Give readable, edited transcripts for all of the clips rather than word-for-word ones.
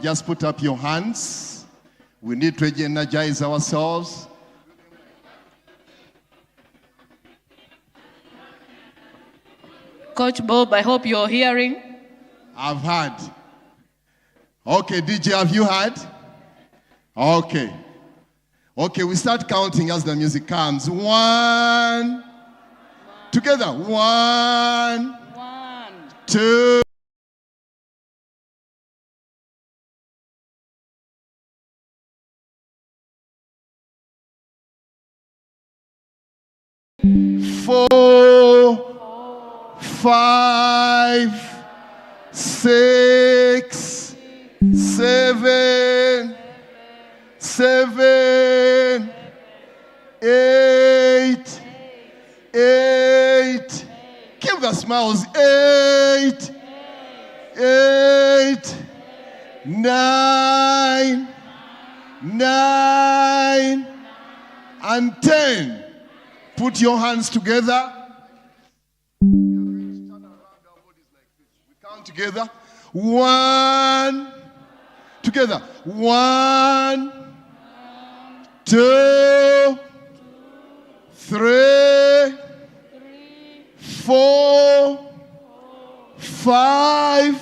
just put up your hands. We need to energize ourselves. Coach Bob, I hope you're hearing. I've heard. Okay, DJ, have you heard? Okay. Okay, we start counting as the music comes. One. Together. One. Two. Four. 5, 6, 7, 8. Keep the smiles. 8, 9, and 10. Put your hands together. Together. 1. Together. 1, 2, 3, 4, 5,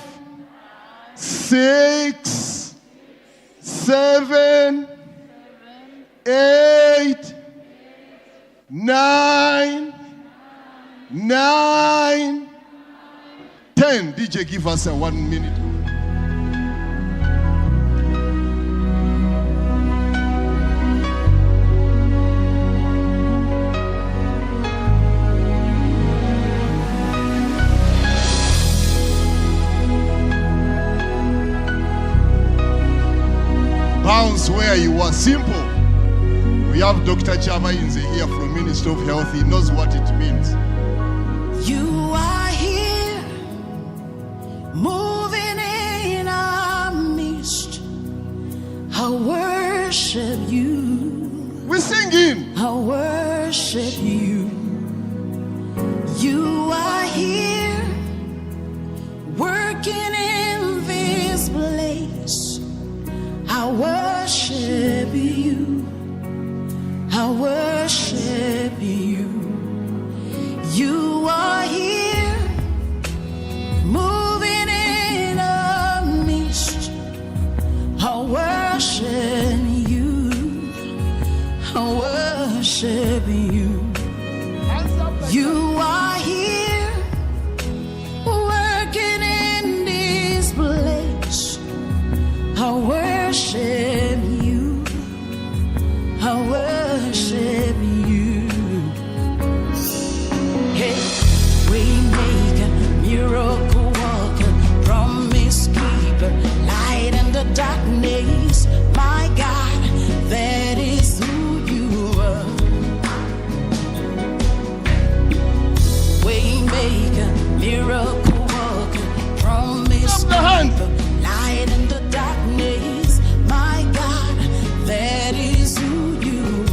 6, 7, 8, 9, 10. DJ, give us a 1 minute. Bounce where you are. Simple. We have Dr. Chama Inze here from Ministry of Health. He knows what it means. You are here, moving in our midst. I worship you. We're singing. I worship you. You are here, working in this place. I worship you. I worship you. You are here, moving in our midst. I worship you. I worship you. You are here, working in this place. I worship you. I worship you. Hey, Waymaker, miracle worker, promise keeper, light in the darkness. My God, that is who you are. Waymaker, miracle worker, promise keeper, light in the darkness. My God, that is who you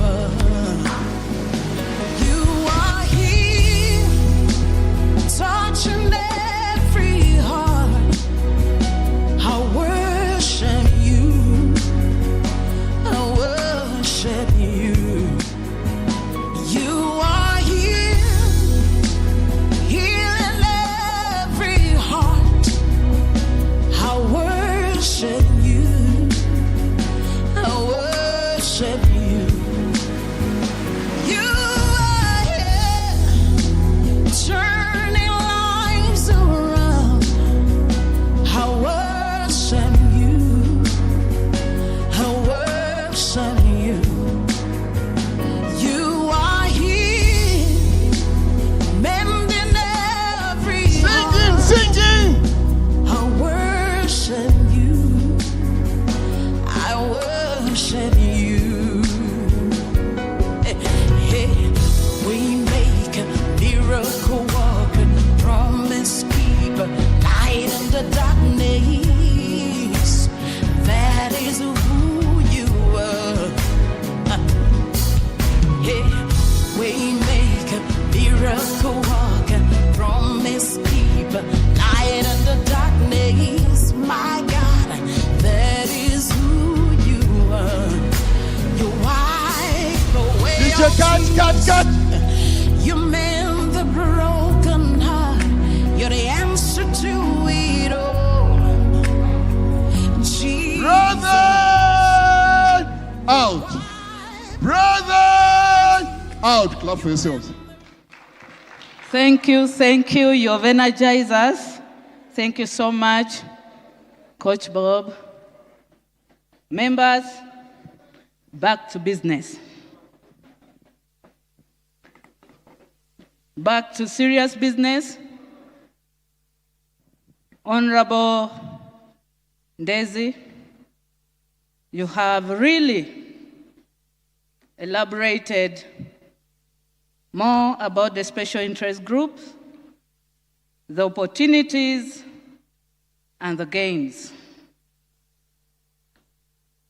Cut. You mend the broken heart. You're the answer to it all. Jesus. Brother! Out. Brother! Out. Clap for yourselves. Thank you. You have energized us. Thank you so much, Coach Bob. Members, back to business. Back to serious business. Honorable Daisy, you have really elaborated more about the special interest groups, the opportunities, and the gains.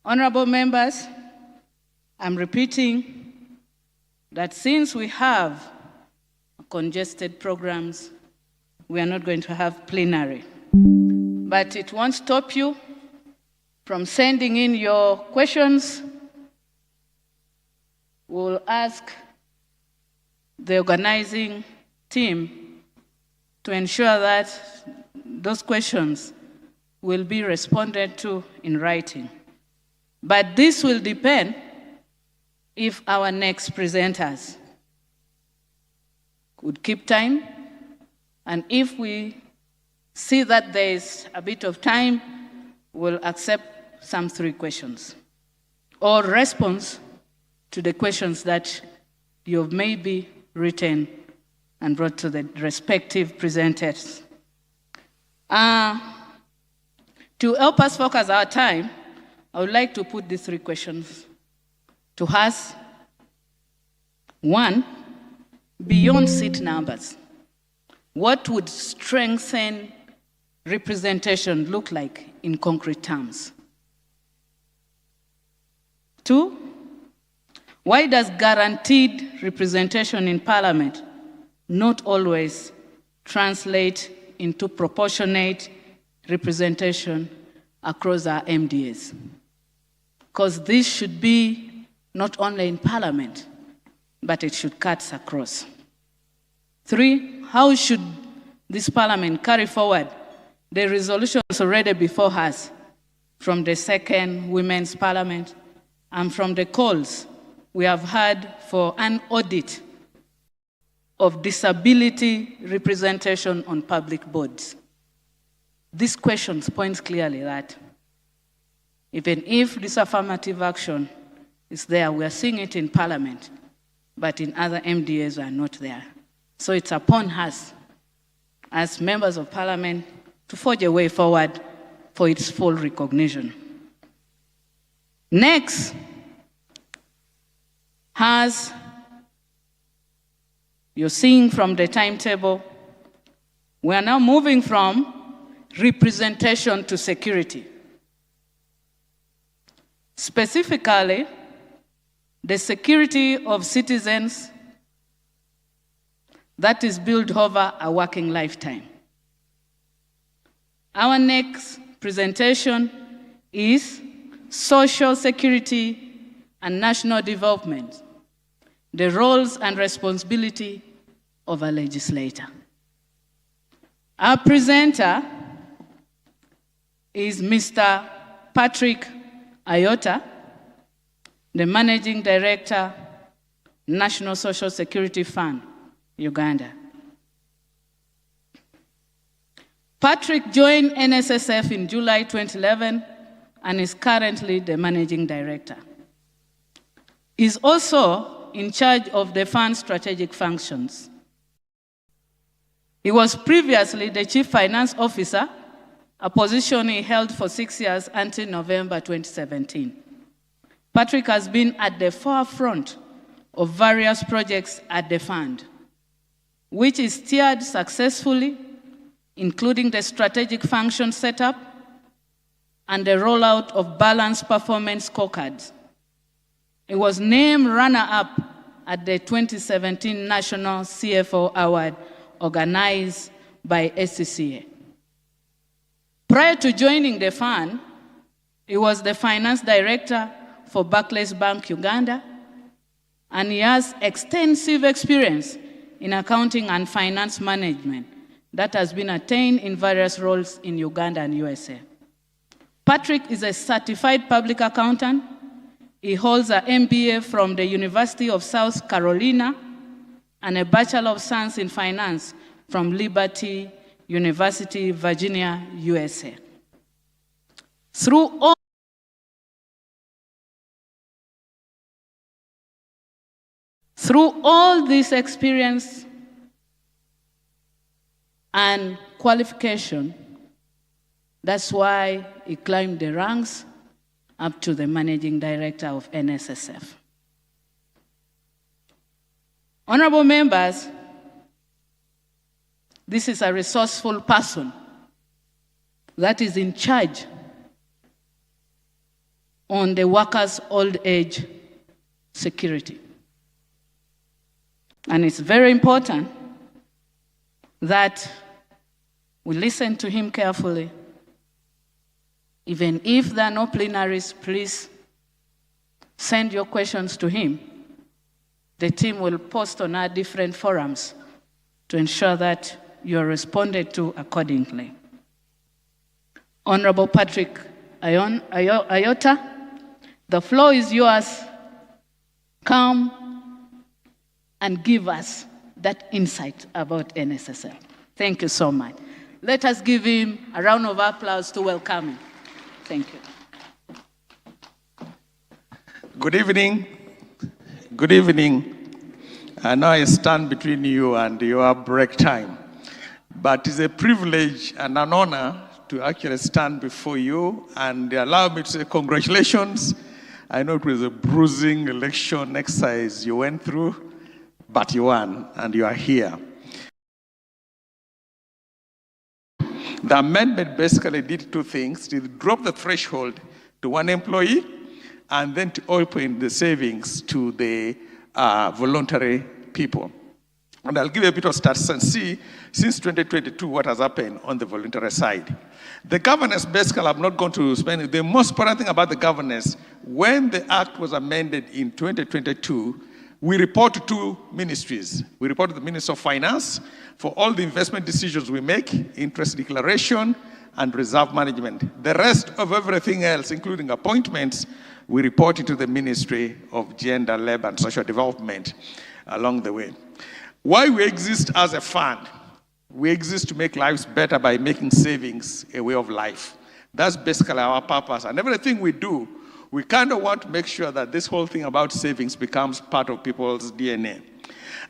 Honorable members, I'm repeating that since we have congested programs, we are not going to have plenary. But it won't stop you from sending in your questions. We'll ask the organizing team to ensure that those questions will be responded to in writing. But this will depend if our next presenters could keep time, and if we see that there is a bit of time, we'll accept some 3 questions or response to the questions that you have maybe written and brought to the respective presenters. To help us focus our time, I would like to put these 3 questions to us. 1, beyond seat numbers, what would strengthen representation look like in concrete terms? 2, why does guaranteed representation in Parliament not always translate into proportionate representation across our MDAs? Because this should be not only in Parliament, but it should cut across. 3, how should this Parliament carry forward the resolutions already before us from the 2nd Women's Parliament and from the calls we have had for an audit of disability representation on public boards? These questions point clearly that even if this affirmative action is there, we are seeing it in Parliament, but in other MDAs we are not there. So it's upon us as members of Parliament to forge a way forward for its full recognition. Next, as you're seeing from the timetable, we are now moving from representation to security. Specifically, the security of citizens that is built over a working lifetime. Our next presentation is social security and national development, the roles and responsibility of a legislator. Our presenter is Mr. Patrick Ayota, the Managing Director, National Social Security Fund, Uganda. Patrick joined NSSF in July 2011 and is currently the Managing Director. He's also in charge of the fund's strategic functions. He was previously the Chief Finance Officer, a position he held for 6 years until November 2017. Patrick has been at the forefront of various projects at the fund, which is steered successfully, including the strategic function setup and the rollout of balanced performance scorecards. He was named runner-up at the 2017 National CFO Award organized by SCCA. Prior to joining the fund, he was the finance director for Barclays Bank Uganda and he has extensive experience in accounting and finance management that has been attained in various roles in Uganda and USA. Patrick is a certified public accountant. He holds an MBA from the University of South Carolina and a Bachelor of Science in Finance from Liberty University, Virginia, USA. Through all this experience and qualification, that's why he climbed the ranks up to the managing director of NSSF. Honorable members, this is a resourceful person that is in charge on the workers' old age security. And it's very important that we listen to him carefully. Even if there are no plenaries, please send your questions to him. The team will post on our different forums to ensure that you are responded to accordingly. Honorable Patrick Ayota, the floor is yours. Come and give us that insight about NSSF. Thank you so much. Let us give him a round of applause to welcome him. Thank you. Good evening. Good evening. I know I stand between you and your break time, but it's a privilege and an honor to actually stand before you, and allow me to say congratulations. I know it was a bruising election exercise you went through, but you won and you are here. The amendment basically did two things. It dropped the threshold to one employee and then to open the savings to the voluntary people. And I'll give you a bit of stats and see, since 2022, what has happened on the voluntary side. The governance, basically, I'm not going to spend it. The most important thing about the governance, when the act was amended in 2022, we report to two ministries. We report to the Minister of Finance for all the investment decisions we make, interest declaration, and reserve management. The rest of everything else, including appointments, we report it to the Ministry of Gender, Labor, and Social Development along the way. Why we exist as a fund? We exist to make lives better by making savings a way of life. That's basically our purpose. And everything we do, we kind of want to make sure that this whole thing about savings becomes part of people's DNA.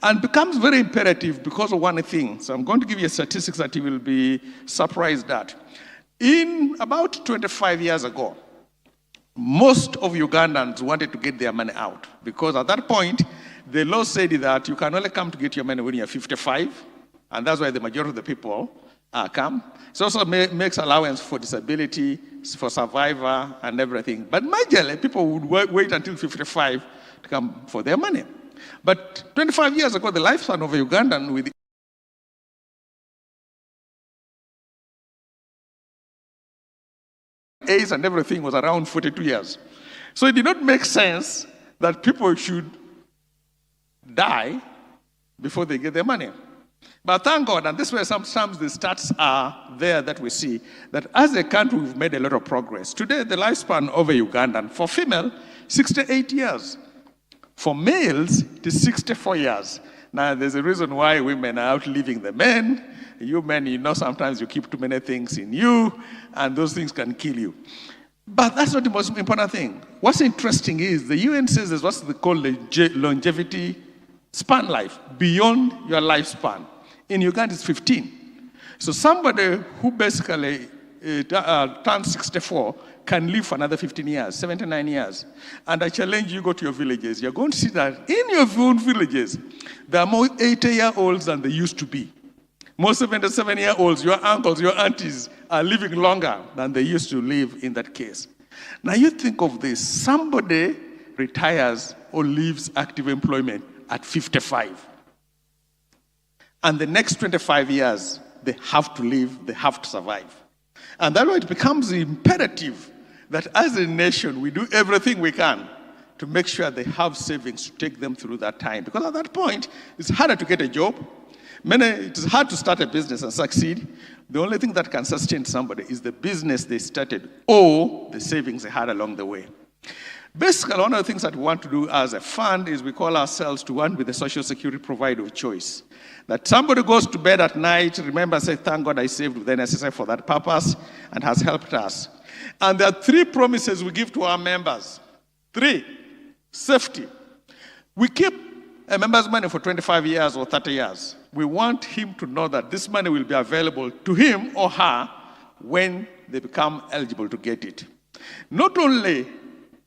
And becomes very imperative because of one thing. So I'm going to give you statistics that you will be surprised at. In about 25 years ago, most of Ugandans wanted to get their money out, because at that point, the law said that you can only come to get your money when you're 55, and that's why the majority of the people come. It also makes allowance for disability, for survivor, and everything. But majorly, people would wait until 55 to come for their money. But 25 years ago, the lifespan of a Ugandan with age and everything was around 42 years. So it did not make sense that people should die before they get their money. But thank God, and this is where sometimes the stats are there that we see, that as a country we've made a lot of progress. Today, the lifespan of a Ugandan, for female, 68 years. For males, it is 64 years. Now, there's a reason why women are outliving the men. You men, you know, sometimes you keep too many things in you, and those things can kill you. But that's not the most important thing. What's interesting is the UN says there's what's called longevity span life, beyond your lifespan. In Uganda, it's 15. So somebody who basically turns 64 can live for another 15 years, 79 years. And I challenge you, go to your villages. You're going to see that in your own villages, there are more 80-year-olds than there used to be. More 77-year-olds, your uncles, your aunties, are living longer than they used to live in that case. Now you think of this. Somebody retires or leaves active employment at 55. And the next 25 years, they have to live, they have to survive. And that's why it becomes imperative that as a nation, we do everything we can to make sure they have savings to take them through that time. Because at that point, it's harder to get a job. It is hard to start a business and succeed. The only thing that can sustain somebody is the business they started or the savings they had along the way. Basically, one of the things that we want to do as a fund is we call ourselves to one with the social security provider of choice. That somebody goes to bed at night, remember, say, thank God I saved the necessary for that purpose and has helped us. And there are 3 promises we give to our members. 3, safety. We keep a member's money for 25 years or 30 years. We want him to know that this money will be available to him or her when they become eligible to get it. Not only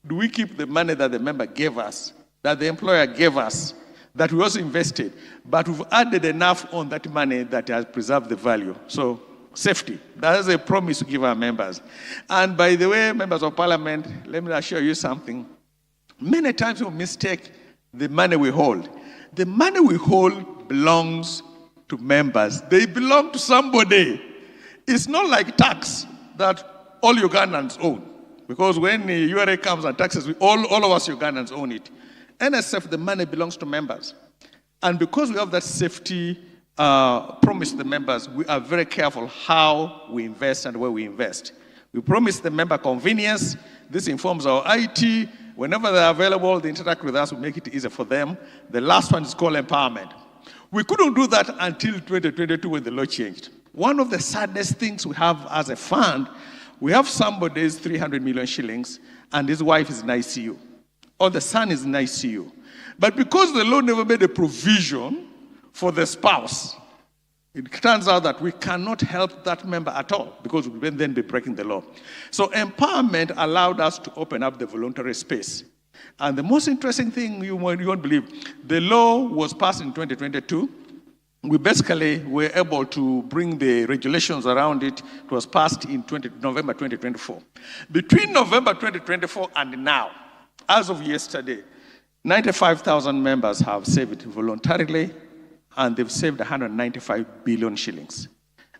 do we keep the money that the member gave us, that the employer gave us, that we also invested, but we've added enough on that money that has preserved the value. So, safety. That is a promise to give our members. And by the way, members of parliament, let me assure you something. Many times we mistake the money we hold. The money we hold belongs to members. They belong to somebody. It's not like tax that all Ugandans own. Because when the URA comes and taxes, all of us Ugandans own it. NSF, the money belongs to members. And because we have that safety promise to the members, we are very careful how we invest and where we invest. We promise the member convenience. This informs our IT. Whenever they're available, they interact with us, we make it easier for them. The last one is called empowerment. We couldn't do that until 2022 when the law changed. One of the saddest things we have as a fund, we have somebody's 300 million shillings and his wife is in ICU, or the son is in ICU. But because the law never made a provision for the spouse, it turns out that we cannot help that member at all because we will then be breaking the law. So empowerment allowed us to open up the voluntary space. And the most interesting thing, you won't believe, the law was passed in 2022. We basically were able to bring the regulations around it. It was passed in November 2024. Between November 2024 and now, as of yesterday, 95,000 members have saved voluntarily, and they've saved 195 billion shillings.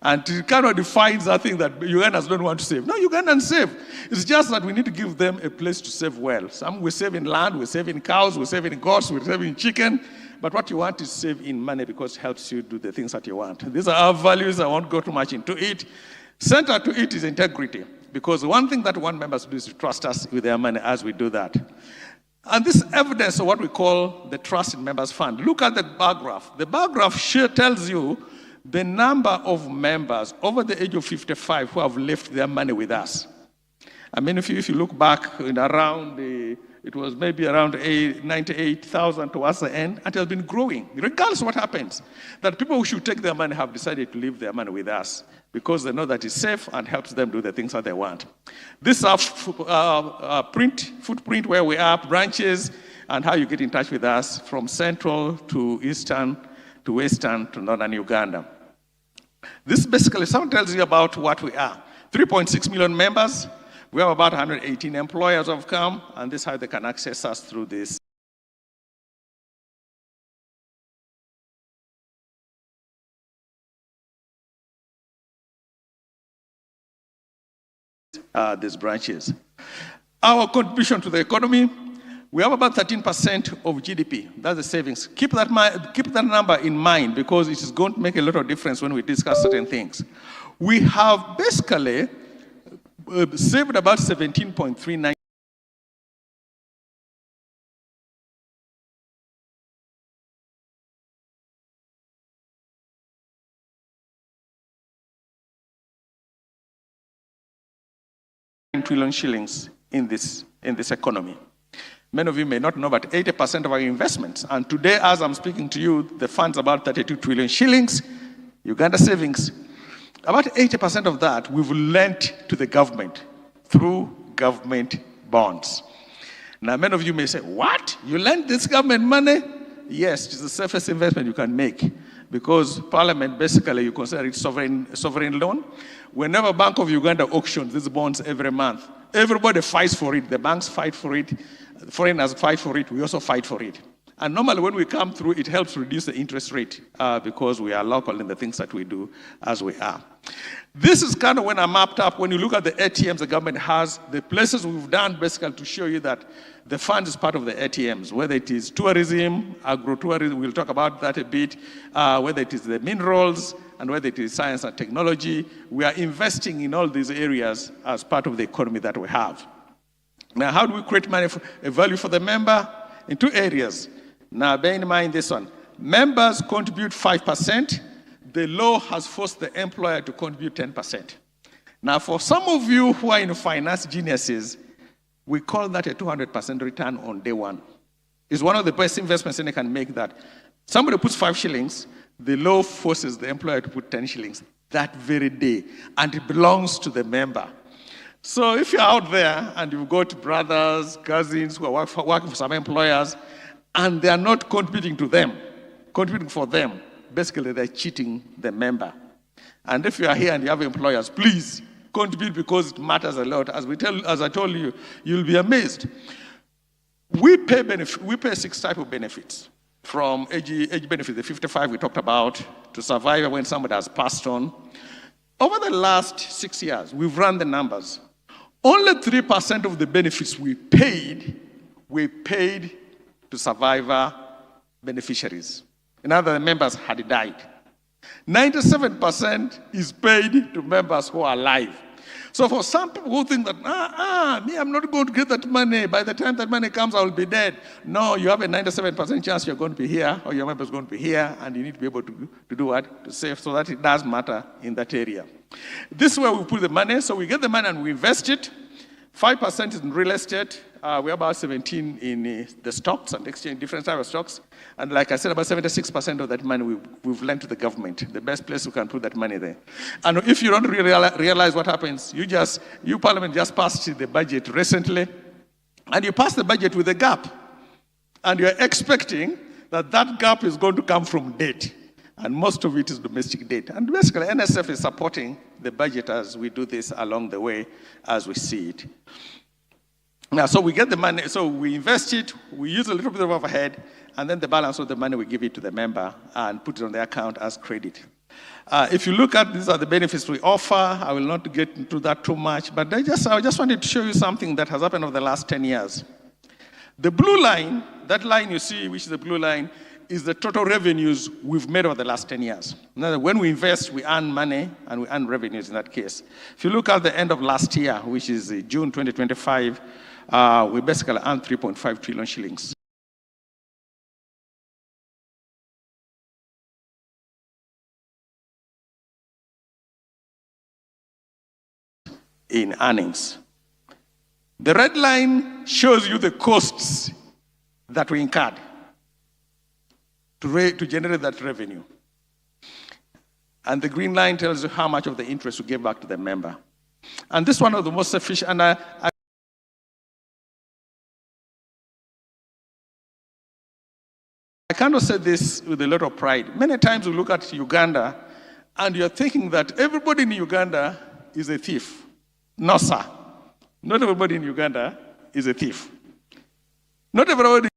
And it cannot define that thing that Ugandans don't want to save. No, Ugandans save. It's just that we need to give them a place to save well. Some we save in land, we save in cows, we save in goats, we save in chicken. But what you want is save in money because it helps you do the things that you want. These are our values. I won't go too much into it. Center to it is integrity. Because one thing that one member do is to trust us with their money as we do that. And this evidence of what we call the trust in members fund. Look at the bar graph. The bar graph tells you the number of members over the age of 55 who have left their money with us. I mean, if you look back in around, it was maybe around 98,000 towards the end, and it has been growing, regardless of what happens. That people who should take their money have decided to leave their money with us because they know that it's safe and helps them do the things that they want. This is our footprint where we are, branches, and how you get in touch with us from central to eastern to western to northern Uganda. This basically, someone tells you about what we are. 3.6 million members. We have about 118 employers who have come, and this is how they can access us through this. These branches. Our contribution to the economy, we have about 13% of GDP. That's the savings. Keep that number in mind because it is going to make a lot of difference when we discuss certain things. We have basically saved about 17.39 trillion shillings in this economy. Many of you may not know, but 80% of our investments, and today as I'm speaking to you, the fund's about 32 trillion shillings, Uganda savings. About 80% of that we've lent to the government through government bonds. Now, many of you may say, what? You lend this government money? Yes, it's the safest investment you can make because Parliament, basically, you consider it sovereign loan. Whenever Bank of Uganda auctions these bonds every month, everybody fights for it. The banks fight for it. The foreigners fight for it. We also fight for it. And normally when we come through, it helps reduce the interest rate because we are local in the things that we do as we are. This is kind of when I mapped up, when you look at the ATMs the government has, the places we've done basically to show you that the fund is part of the ATMs, whether it is tourism, agro-tourism, we'll talk about that a bit, whether it is the minerals, and whether it is science and technology. We are investing in all these areas as part of the economy that we have. Now, how do we create value for the member? In two areas. Now, bear in mind this one. Members contribute 5%. The law has forced the employer to contribute 10%. Now, for some of you who are in finance geniuses, we call that a 200% return on day one. It's one of the best investments any can make that. Somebody puts 5 shillings, the law forces the employer to put 10 shillings that very day, and it belongs to the member. So if you're out there and you've got brothers, cousins who are working for some employers, and they are not contributing to them, contributing for them, basically they're cheating the member. And if you are here and you have employers, please contribute because it matters a lot. As I told you, you'll be amazed. We pay 6 types of benefits. From age benefit, the 55 we talked about, to survivor when somebody has passed on. Over the last 6 years, we've run the numbers. Only 3% of the benefits we paid to survivor beneficiaries. In other words, members had died. 97% is paid to members who are alive. So for some people who think that, me, I'm not going to get that money. By the time that money comes, I will be dead. No, you have a 97% chance you're going to be here, or your member's going to be here, and you need to be able to do what? To save, so that it does matter in that area. This is where we put the money. So we get the money and we invest it. 5% is in real estate. We're about 17 in the stocks and exchange, different types of stocks. And like I said, about 76% of that money we've lent to the government. The best place we can put that money there. And if you don't really realize what happens, you Parliament just passed the budget recently, and you pass the budget with a gap. And you're expecting that that gap is going to come from debt. And most of it is domestic debt. And basically, NSF is supporting the budget as we do this along the way as we see it. Now, so we get the money, so we invest it, we use a little bit of overhead, and then the balance of the money we give it to the member and put it on the account as credit. If you look at, these are the benefits we offer. I will not get into that too much, but I just wanted to show you something that has happened over the last 10 years. The blue line, that line you see, which is the blue line, is the total revenues we've made over the last 10 years. Now, when we invest, we earn money, and we earn revenues in that case. If you look at the end of last year, which is June 2025, we basically earned 3.5 trillion shillings. In earnings. The red line shows you the costs that we incurred to generate that revenue. And the green line tells you how much of the interest we gave back to the member. And this is one of the most efficient, and I cannot say this with a lot of pride. Many times we look at Uganda, and you're thinking that everybody in Uganda is a thief. No, sir. Not everybody in Uganda is a thief. Not everybody.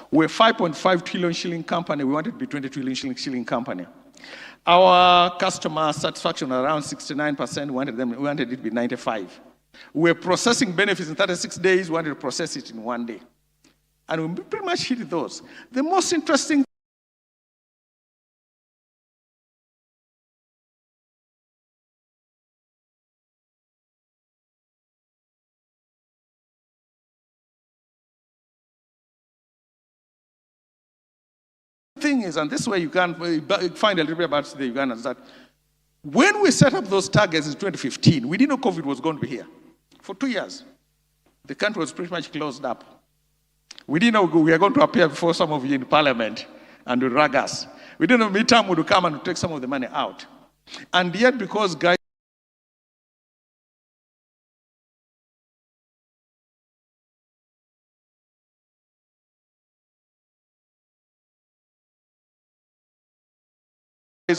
We're a 5.5 trillion shilling company. We wanted to be 20 trillion shilling company. Our customer satisfaction around 69%. We wanted it to be 95. We're processing benefits in 36 days. We wanted to process it in 1 day. And we pretty much hit those. The most interesting thing is, and this way you can find a little bit about the Ugandans, that when we set up those targets in 2015, we didn't know COVID was going to be here. For 2 years. The country was pretty much closed up. We didn't know we were going to appear before some of you in parliament and would rag us. We didn't know midterm would come and take some of the money out. And yet, because guys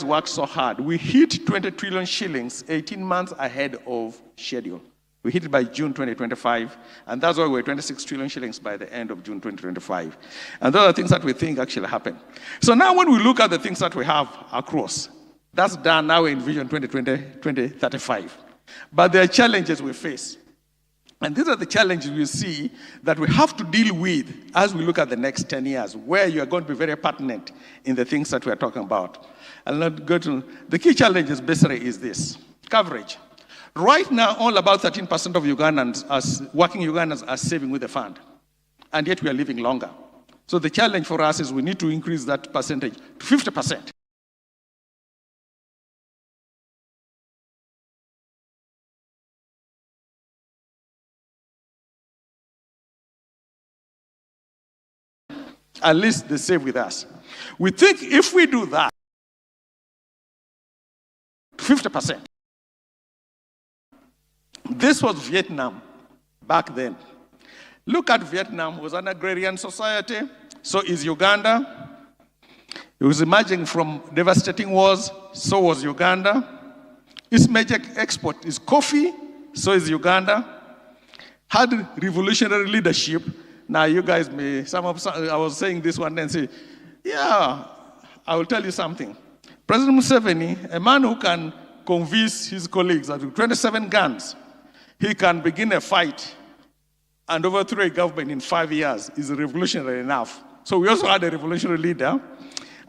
worked so hard, we hit 20 trillion shillings 18 months ahead of schedule. We hit it by June 2025, and that's why we're 26 trillion shillings by the end of June 2025. And those are things that we think actually happen. So now when we look at the things that we have across, that's done now in Vision 2020, 2035. But there are challenges we face. And these are the challenges we see that we have to deal with as we look at the next 10 years, where you are going to be very pertinent in the things that we are talking about. I'll not go to, the key challenges basically is this, coverage. Right now, all about 13% of Ugandans, working Ugandans are saving with the fund, and yet we are living longer. So the challenge for us is we need to increase that percentage to 50%. At least they save with us. We think if we do that, 50%. This was Vietnam back then. Look at Vietnam. It was an agrarian society. So is Uganda. It was emerging from devastating wars. So was Uganda. Its major export is coffee. So is Uganda. Had revolutionary leadership. Now you guys may, I was saying this one day and say, yeah, I will tell you something. President Museveni, a man who can convince his colleagues that with 27 guns, he can begin a fight and overthrow a government in 5 years is revolutionary enough. So we also had a revolutionary leader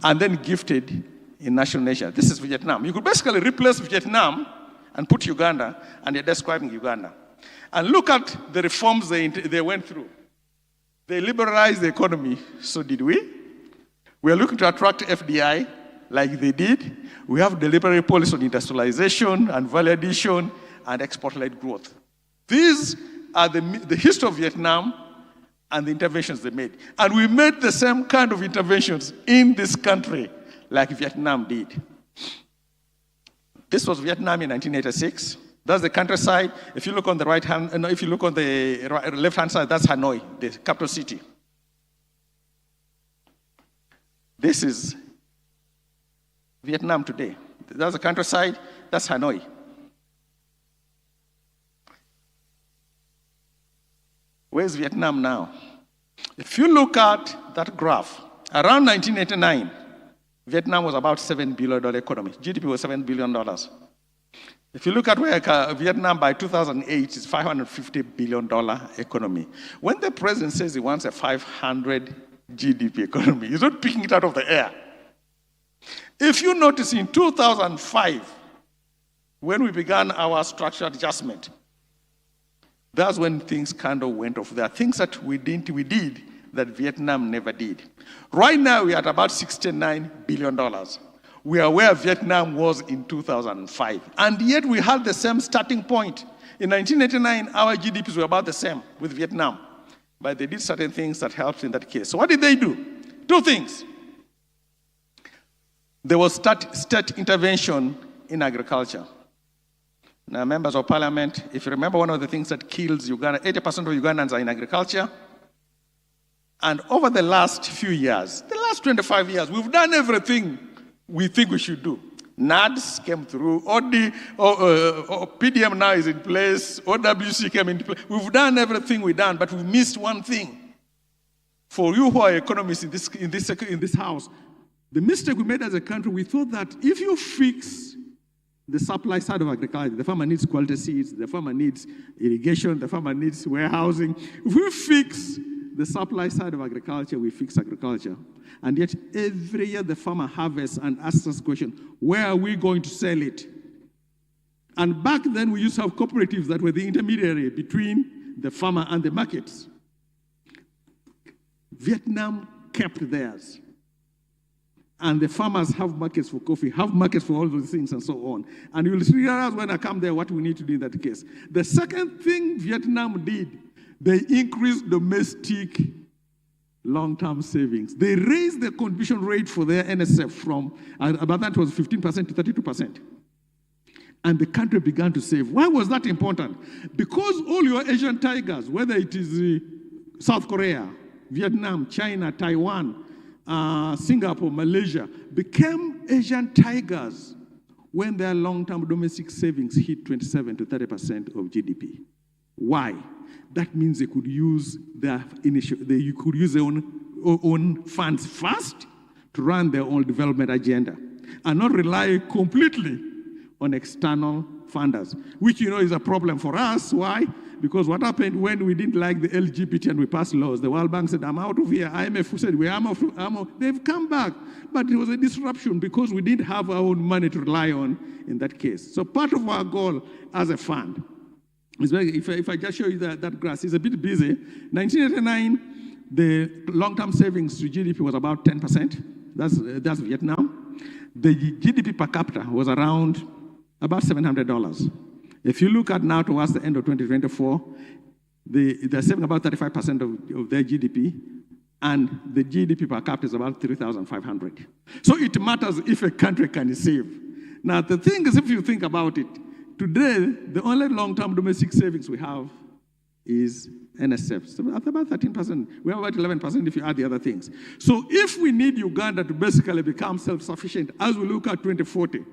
and then gifted in national nation. This is Vietnam. You could basically replace Vietnam and put Uganda, and you're describing Uganda. And look at the reforms they went through. They liberalized the economy, so did we. We are looking to attract FDI like they did. We have deliberate policy on industrialization and value addition and export-led growth. These are the history of Vietnam and the interventions they made. And we made the same kind of interventions in this country like Vietnam did. This was Vietnam in 1986. That's the countryside. If you look on the right hand, no, if you look on the left-hand side, that's Hanoi, the capital city. This is Vietnam today. That's the countryside, that's Hanoi. Where's Vietnam now? If you look at that graph, around 1989, Vietnam was about $7 billion economy. GDP was $7 billion. If you look at where Vietnam by 2008 is $550 billion economy. When the president says he wants a 500 GDP economy, he's not picking it out of the air. If you notice in 2005, when we began our structural adjustment, that's when things kind of went off. There are things that we did that Vietnam never did. Right now, we're at about $69 billion. We are where Vietnam was in 2005. And yet we had the same starting point. In 1989, our GDPs were about the same with Vietnam. But they did certain things that helped in that case. So what did they do? Two things. There was state intervention in agriculture. Now, members of parliament, if you remember, one of the things that kills Uganda, 80% of Ugandans are in agriculture. And over the last few years, the last 25 years, we've done everything we think we should do. NADS came through, PDM now is in place, OWC came into place. We've done everything we've done, but we've missed one thing. For you who are economists in this house, the mistake we made as a country, we thought that if you fix the supply side of agriculture, the farmer needs quality seeds, the farmer needs irrigation, the farmer needs warehousing. If we fix the supply side of agriculture, we fix agriculture. And yet every year the farmer harvests and asks us the question, where are we going to sell it? And back then we used to have cooperatives that were the intermediary between the farmer and the markets. Vietnam kept theirs. And the farmers have markets for coffee, have markets for all those things and so on. And you'll realize when I come there what we need to do in that case. The second thing Vietnam did, they increased domestic long-term savings. They raised the contribution rate for their NSF from, about that was 15% to 32%. And the country began to save. Why was that important? Because all your Asian tigers, whether it is South Korea, Vietnam, China, Taiwan, Singapore, Malaysia, became Asian tigers when their long-term domestic savings hit 27 to 30% of GDP. Why? That means they could use their own funds first to run their own development agenda and not rely completely on external funders, which is a problem for us. Why? Because what happened when we didn't like the LGBT and we passed laws, the World Bank said, I'm out of here. IMF said, we're out. They've come back. But it was a disruption because we didn't have our own money to rely on in that case. So part of our goal as a fund is, if I just show you that graph, it's a bit busy. 1989, the long-term savings to GDP was about 10%. That's Vietnam. The GDP per capita was around about $700. If you look at now towards the end of 2024, they're saving about 35% of their GDP, and the GDP per capita is about 3,500. So it matters if a country can save. Now, the thing is, if you think about it, today, the only long-term domestic savings we have is NSF. So at about 13%. We have about 11% if you add the other things. So if we need Uganda to basically become self-sufficient as we look at 2040,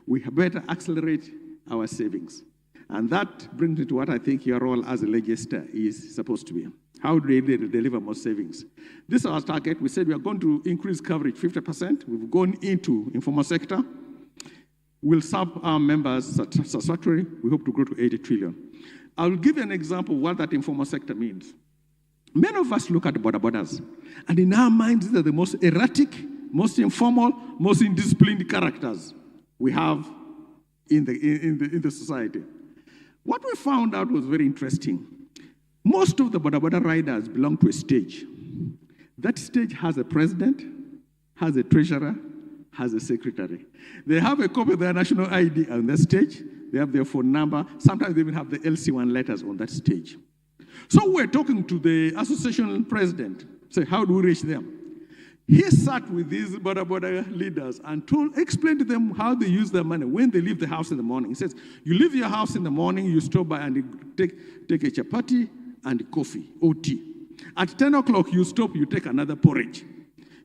we better accelerate our savings. And that brings me to what I think your role as a legislator is supposed to be. How do they deliver more savings? This is our target. We said we are going to increase coverage 50%. We've gone into informal sector. We'll serve our members satisfactorily. We hope to grow to 80 trillion. I'll give you an example of what that informal sector means. Many of us look at borders, and in our minds, these are the most erratic, most informal, most indisciplined characters we have in the society. What we found out was very interesting. Most of the border riders belong to a stage. That stage has a president, has a treasurer, has a secretary. They have a copy of their national ID on that stage. They have their phone number. Sometimes they even have the LC1 letters on that stage. So we're talking to the association president. Say, how do we reach them? He sat with these border leaders and explained to them how they use their money when they leave the house in the morning. He says, you leave your house in the morning, you stop by and you take a chapati and coffee or tea. At 10 o'clock, you stop, you take another porridge.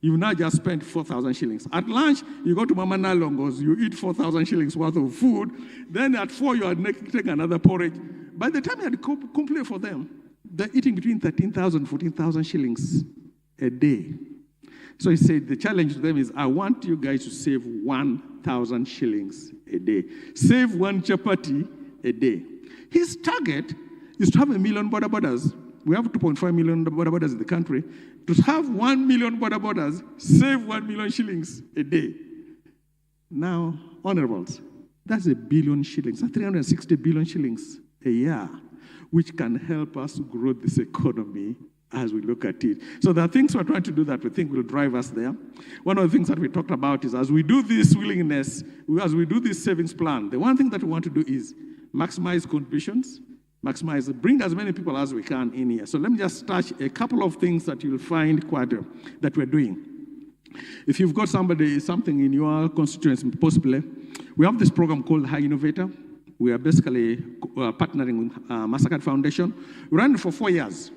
You've now just spent 4,000 shillings. At lunch, you go to Mama Nalongo's, you eat 4,000 shillings worth of food. Then at 4, you are taking another porridge. By the time you had complete for them, they're eating between 13,000 and 14,000 shillings a day. So he said, the challenge to them is, I want you guys to save 1,000 shillings a day. Save one chapati a day. His target is to have 1 million borders. We have 2.5 million borders in the country. To have 1 million borders, save 1 million shillings a day. Now, honorables, that's 1 billion shillings. That's 360 billion shillings a year, which can help us grow this economy as we look at it. So there are things we're trying to do that we think will drive us there. One of the things that we talked about is as we do this willingness, as we do this savings plan, the one thing that we want to do is maximize contributions, bring as many people as we can in here. So let me just touch a couple of things that you'll find that we're doing. If you've got something in your constituency, possibly, we have this program called High Innovator. We are basically partnering with Mastercard Foundation. We ran it for 4 years.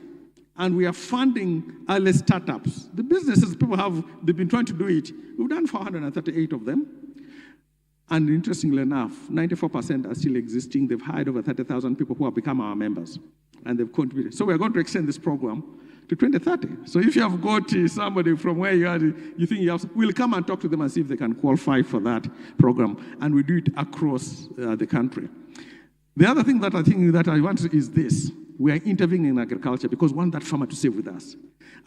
And we are funding early startups. The businesses they've been trying to do it. We've done 438 of them. And interestingly enough, 94% are still existing. They've hired over 30,000 people who have become our members. And they've contributed. So we're going to extend this program to 2030. So if you have got somebody from where you are, you think you have, we'll come and talk to them and see if they can qualify for that program. And we do it across the country. The other thing that I want is this. We are intervening in agriculture because we want that farmer to save with us.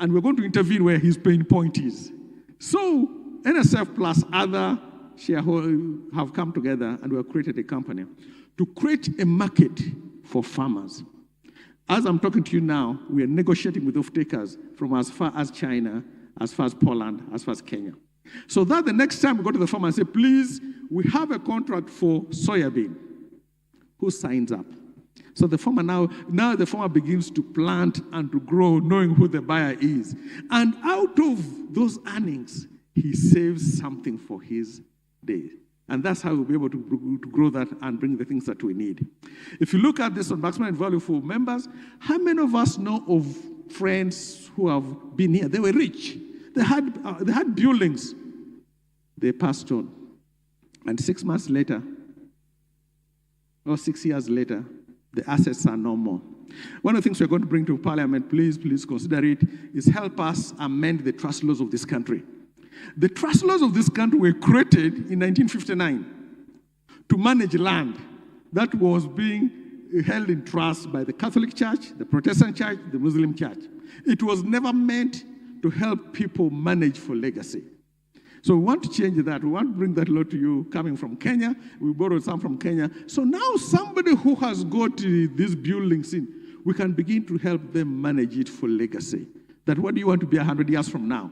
And we're going to intervene where his pain point is. So NSF plus other shareholders have come together and we have created a company to create a market for farmers. As I'm talking to you now, we are negotiating with off-takers from as far as China, as far as Poland, as far as Kenya. So that the next time we go to the farmer and say, please, we have a contract for soybean. Who signs up? So the farmer now the farmer begins to plant and to grow, knowing who the buyer is. And out of those earnings, he saves something for his day. And that's how we'll be able to grow that and bring the things that we need. If you look at this on maximum value for members, how many of us know of friends who have been here? They were rich. They had buildings. They passed on. And 6 months later, or 6 years later, the assets are no more. One of the things we're going to bring to Parliament, please consider it, is help us amend the trust laws of this country. The trust laws of this country were created in 1959 to manage land that was being held in trust by the Catholic Church, the Protestant Church, the Muslim Church. It was never meant to help people manage for legacy. So we want to change that. We want to bring that law to you coming from Kenya. We borrowed some from Kenya. So now somebody who has got these buildings in, we can begin to help them manage it for legacy. That what do you want to be 100 years from now?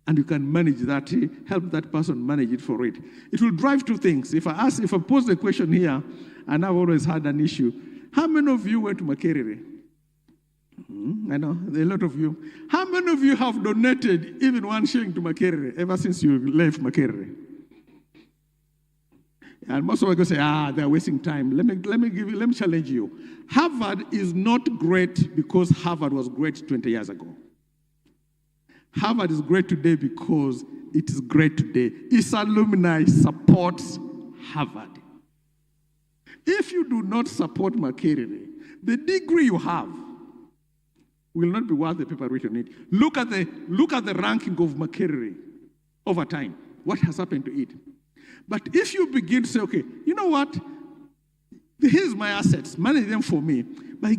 And you can manage that, help that person manage it for it. It will drive two things. If I pose the question here, and I've always had an issue, how many of you went to Makerere? I know, there are a lot of you. How many of you have donated even 1 shilling to Makerere ever since you left Makerere? And most of us go say, they're wasting time. Let me challenge you. Harvard is not great because Harvard was great 20 years ago. Harvard is great today because it is great today. Its alumni supports Harvard. If you do not support Makerere, the degree you have will not be worth the paper written on it. Look at the ranking of Makerere over time. What has happened to it? But if you begin to say, okay, you know what? Here's my assets, manage them for me. By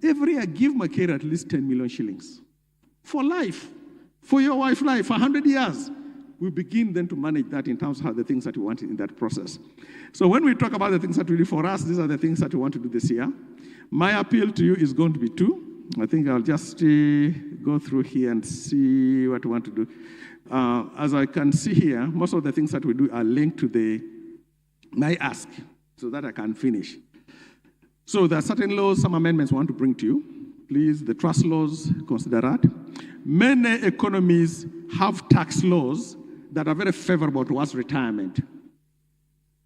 every year, give Makerere at least 10 million shillings for life. For your wife's life, for 100 years. We begin then to manage that in terms of the things that we want in that process. So when we talk about the things that we do for us, these are the things that we want to do this year. My appeal to you is going to be 2. I think I'll just go through here and see what we want to do. As I can see here, most of the things that we do are linked to my ask, so that I can finish. So there are certain laws, some amendments I want to bring to you. Please, the trust laws, consider that. Many economies have tax laws that are very favorable towards retirement.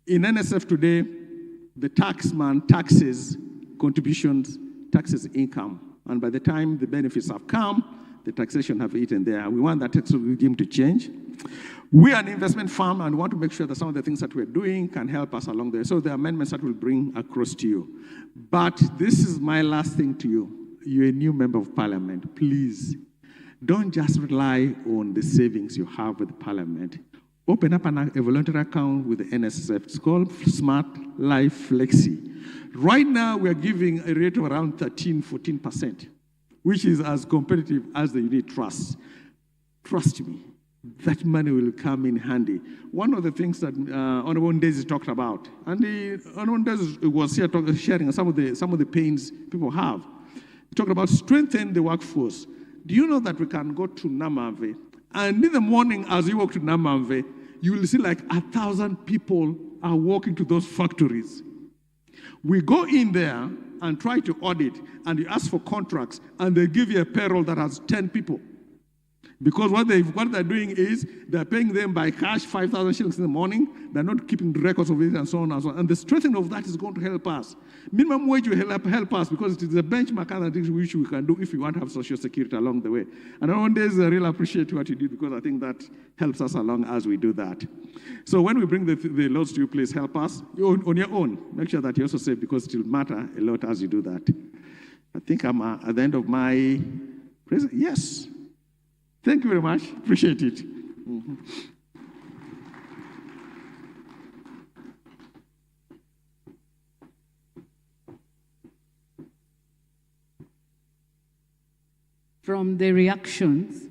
In NSF today, the taxman taxes contributions, taxes income. And by the time the benefits have come, the taxation have eaten there. We want that tax regime to change. We are an investment firm and want to make sure that some of the things that we're doing can help us along there. So the amendments that we'll bring across to you. But this is my last thing to you. You're a new member of Parliament. Please, don't just rely on the savings you have with Parliament. Open up a voluntary account with the NSSF. It's called Smart Life Flexi. Right now, we're giving a rate of around 13-14%, which is as competitive as the unit trust. Trust me, that money will come in handy. One of the things that Honorable Ndezi talked about, and Honorable Ndezi was here sharing some of the pains people have. He talked about strengthening the workforce. Do you know that we can go to Namave, and in the morning as you walk to Namave, you will see like 1,000 people are walking to those factories. We go in there and try to audit, and you ask for contracts, and they give you a payroll that has 10 people. Because what they're doing is they're paying them by cash 5,000 shillings in the morning. They're not keeping the records of it and so on and so on. And the strengthening of that is going to help us. Minimum wage will help us because it is a benchmark and things which we can do if we want to have social security along the way. And on days, I really appreciate what you do because I think that helps us along as we do that. So when we bring the laws to you, please help us on your own. Make sure that you also save because it will matter a lot as you do that. I think I'm at the end of my presentation. Yes. Thank you very much. Appreciate it. Mm-hmm. From the reactions,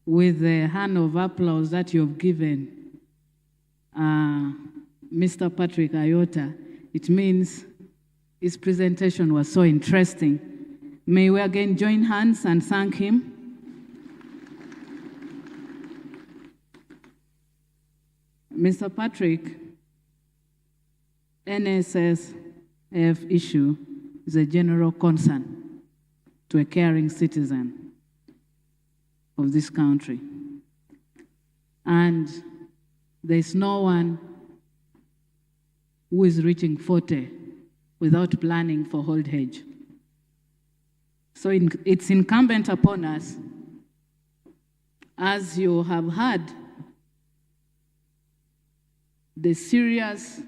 with the hand of applause that you've given Mr. Patrick Ayota, it means his presentation was so interesting. May we again join hands and thank him. Mr. Patrick, NSSF issue is a general concern to a caring citizen of this country. And there's no one who is reaching 40 without planning for old age. So it's incumbent upon us, as you have had the serious,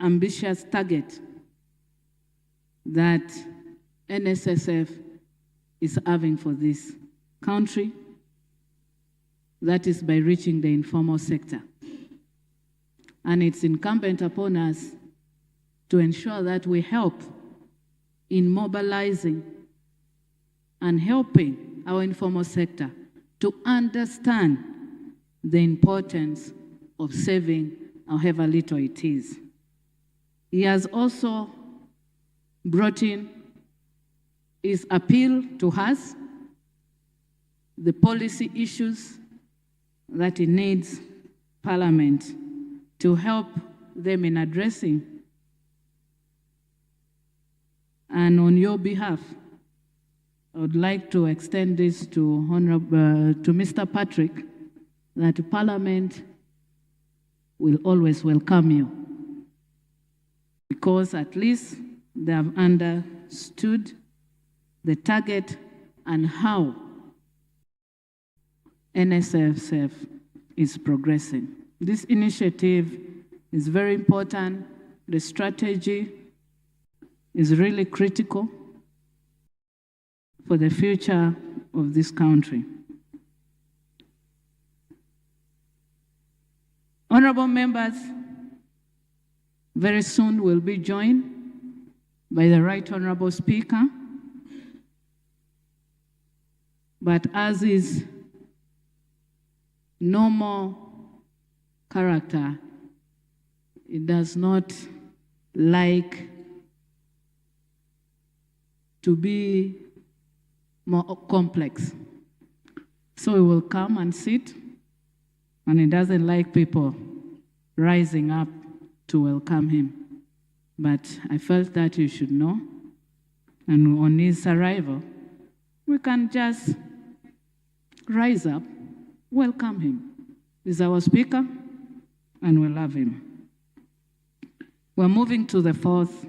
ambitious target that NSSF is having for this country, that is by reaching the informal sector. And it's incumbent upon us to ensure that we help in mobilizing and helping our informal sector to understand the importance of saving however little it is. He has also brought in his appeal to us, the policy issues that he needs Parliament to help them in addressing. And on your behalf, I would like to extend this to Mr. Patrick, that Parliament will always welcome you, because at least they have understood the target and how NSSF is progressing. This initiative is very important. The strategy is really critical for the future of this country. Honorable members, very soon we'll be joined by the Right Honorable Speaker. But as is normal character, it does not like to be more complex. So he will come and sit, and he doesn't like people rising up to welcome him. But I felt that you should know, and on his arrival, we can just rise up, welcome him. He's our speaker, and we love him. We're moving to the fourth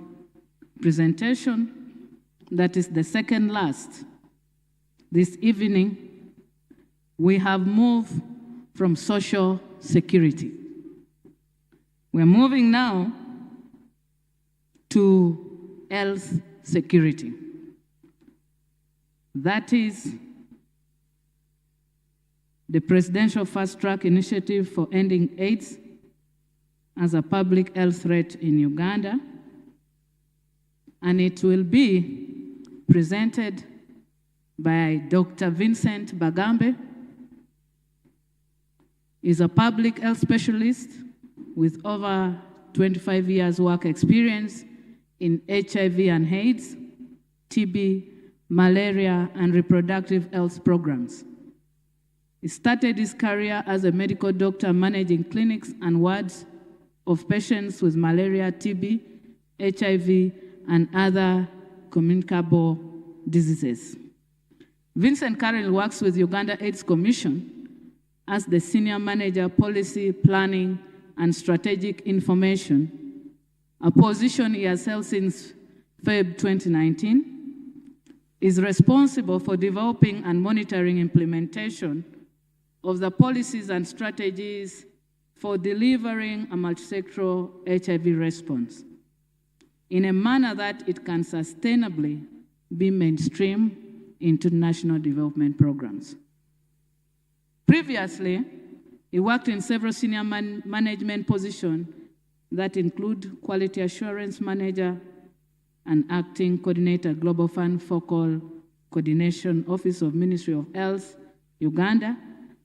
presentation, that is the second last. This evening, we have moved from social security. We're moving now to health security. That is the Presidential Fast Track Initiative for Ending AIDS as a public health threat in Uganda. And it will be presented by Dr. Vincent Bagambe. He's a public health specialist with over 25 years work experience in HIV and AIDS, TB, malaria, and reproductive health programs. He started his career as a medical doctor managing clinics and wards of patients with malaria, TB, HIV, and other communicable diseases. Vincent currently works with Uganda AIDS Commission as the Senior Manager, Policy, Planning, and Strategic Information, a position he has held since February 2019. Is responsible for developing and monitoring implementation of the policies and strategies for delivering a multisectoral HIV response in a manner that it can sustainably be mainstreamed into national development programs. Previously, he worked in several senior management positions that include Quality Assurance Manager and Acting Coordinator, Global Fund Focal Coordination Office of Ministry of Health, Uganda,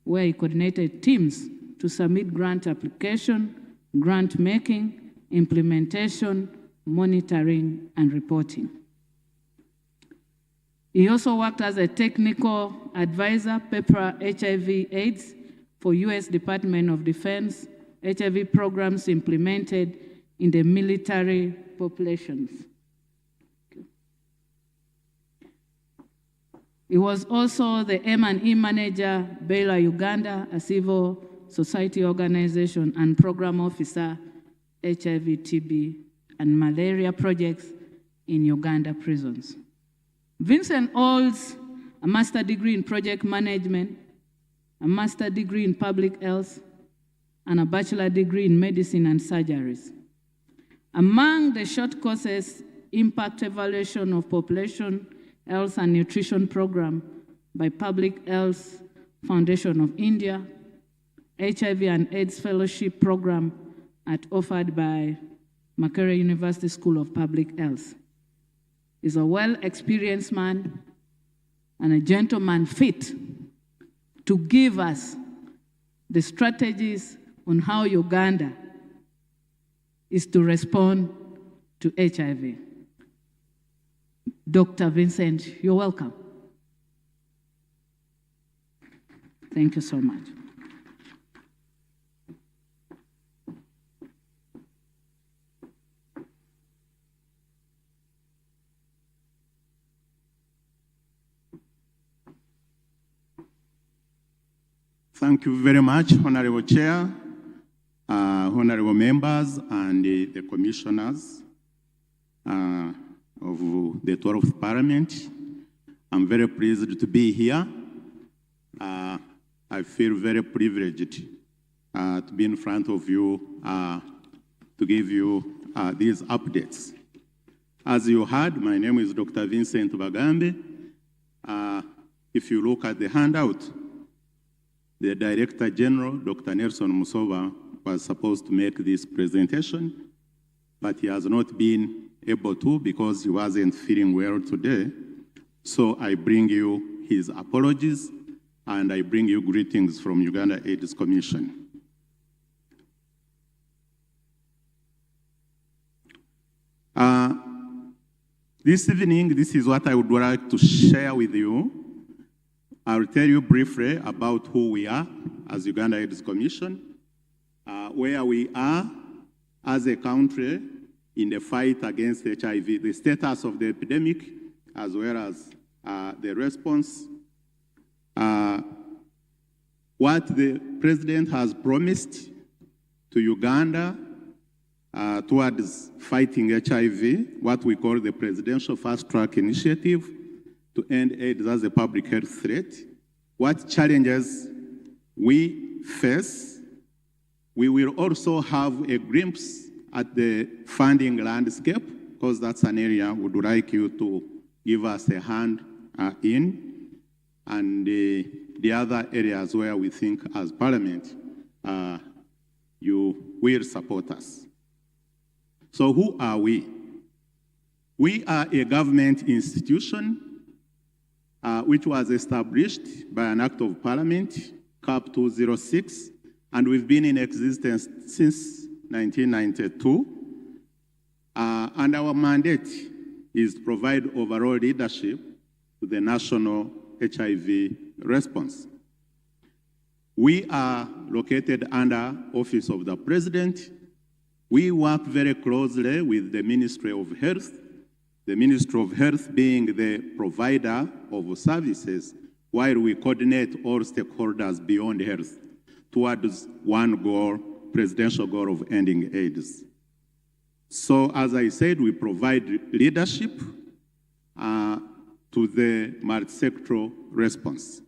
where he coordinated teams to submit grant application, grant making, implementation, monitoring, and reporting. He also worked as a technical advisor, PEPRA HIV AIDS, for U.S. Department of Defense HIV programs implemented in the military populations. He was also the M&E manager, Baylor, Uganda, a civil society organization, and program officer, HIV, TB, and malaria projects in Uganda prisons. Vincent holds a master's degree in project management, a master's degree in public health, and a bachelor's degree in medicine and surgeries. Among the short courses, impact evaluation of population health and nutrition program by Public Health Foundation of India, HIV and AIDS fellowship program offered by Makerere University School of Public Health. He's a well-experienced man and a gentleman fit to give us the strategies on how Uganda is to respond to HIV. Dr. Vincent, you're welcome. Thank you so much. Thank you very much, Honorable Chair, honorable members, and the commissioners of the 12th Parliament. I'm very pleased to be here. I feel very privileged to be in front of you to give you these updates. As you heard, my name is Dr. Vincent Bagambe. If you look at the handout, the Director General, Dr. Nelson Musova, was supposed to make this presentation, but he has not been able to because he wasn't feeling well today. So I bring you his apologies, and I bring you greetings from Uganda AIDS Commission. This evening, this is what I would like to share with you. I'll tell you briefly about who we are as Uganda AIDS Commission, where we are as a country in the fight against HIV, the status of the epidemic, as well as the response, what the President has promised to Uganda towards fighting HIV, what we call the Presidential Fast Track Initiative, to end AIDS as a public health threat, what challenges we face. We will also have a glimpse at the funding landscape, because that's an area we would like you to give us a hand in, and the other areas where we think as Parliament you will support us. So who are we? We are a government institution which was established by an Act of Parliament, CAP 206, and we've been in existence since 1992. And our mandate is to provide overall leadership to the national HIV response. We are located under Office of the President. We work very closely with the Ministry of Health, the Ministry of Health being the provider of services, while we coordinate all stakeholders beyond health towards one goal, presidential goal of ending AIDS. So as I said, we provide leadership to the multi-sectoral response.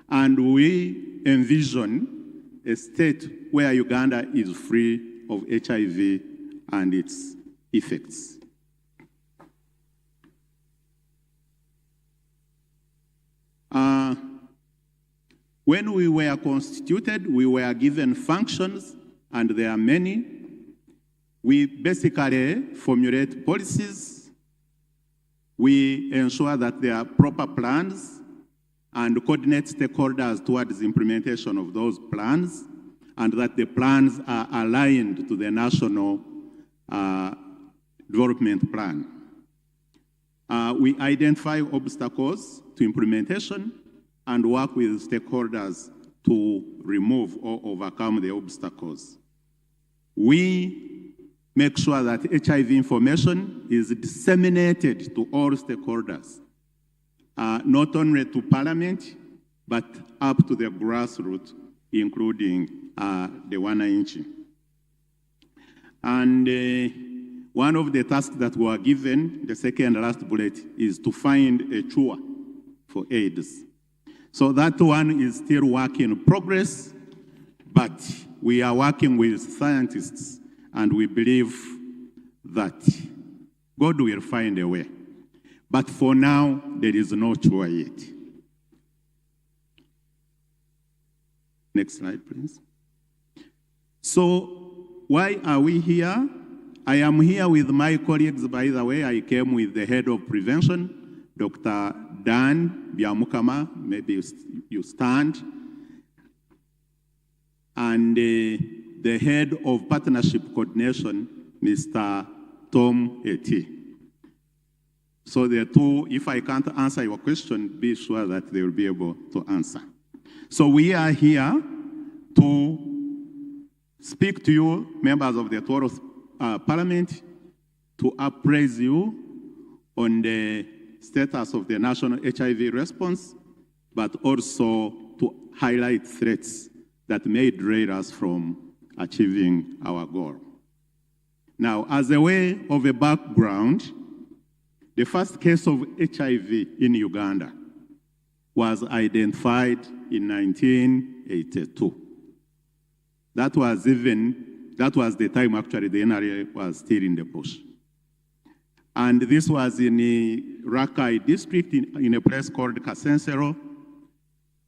And we envision a state where Uganda is free of HIV and its effects. When we were constituted, we were given functions, and there are many. We basically formulate policies. We ensure that there are proper plans and coordinate stakeholders towards the implementation of those plans, and that the plans are aligned to the national development plan. We identify obstacles to implementation and work with stakeholders to remove or overcome the obstacles. We make sure that HIV information is disseminated to all stakeholders, not only to Parliament, but up to the grassroots, including the wananchi. And one of the tasks that were given, the second last bullet, is to find a cure for AIDS. So that one is still work in progress, but we are working with scientists, and we believe that God will find a way. But for now, there is no cure yet. Next slide, please. So why are we here? I am here with my colleagues, by the way. I came with the head of prevention, Dr. Dan Biamukama, maybe you stand, and the head of partnership coordination, Mr. Tom Eti. So the two, if I can't answer your question, be sure that they will be able to answer. So we are here to speak to you, members of the Toronto Parliament, to appraise you on the status of the national HIV response, but also to highlight threats that may derail us from achieving our goal. Now, as a way of a background, the first case of HIV in Uganda was identified in 1982. That was the time actually the NRA was still in the bush. And this was in the Rakai district in a place called Kasensero.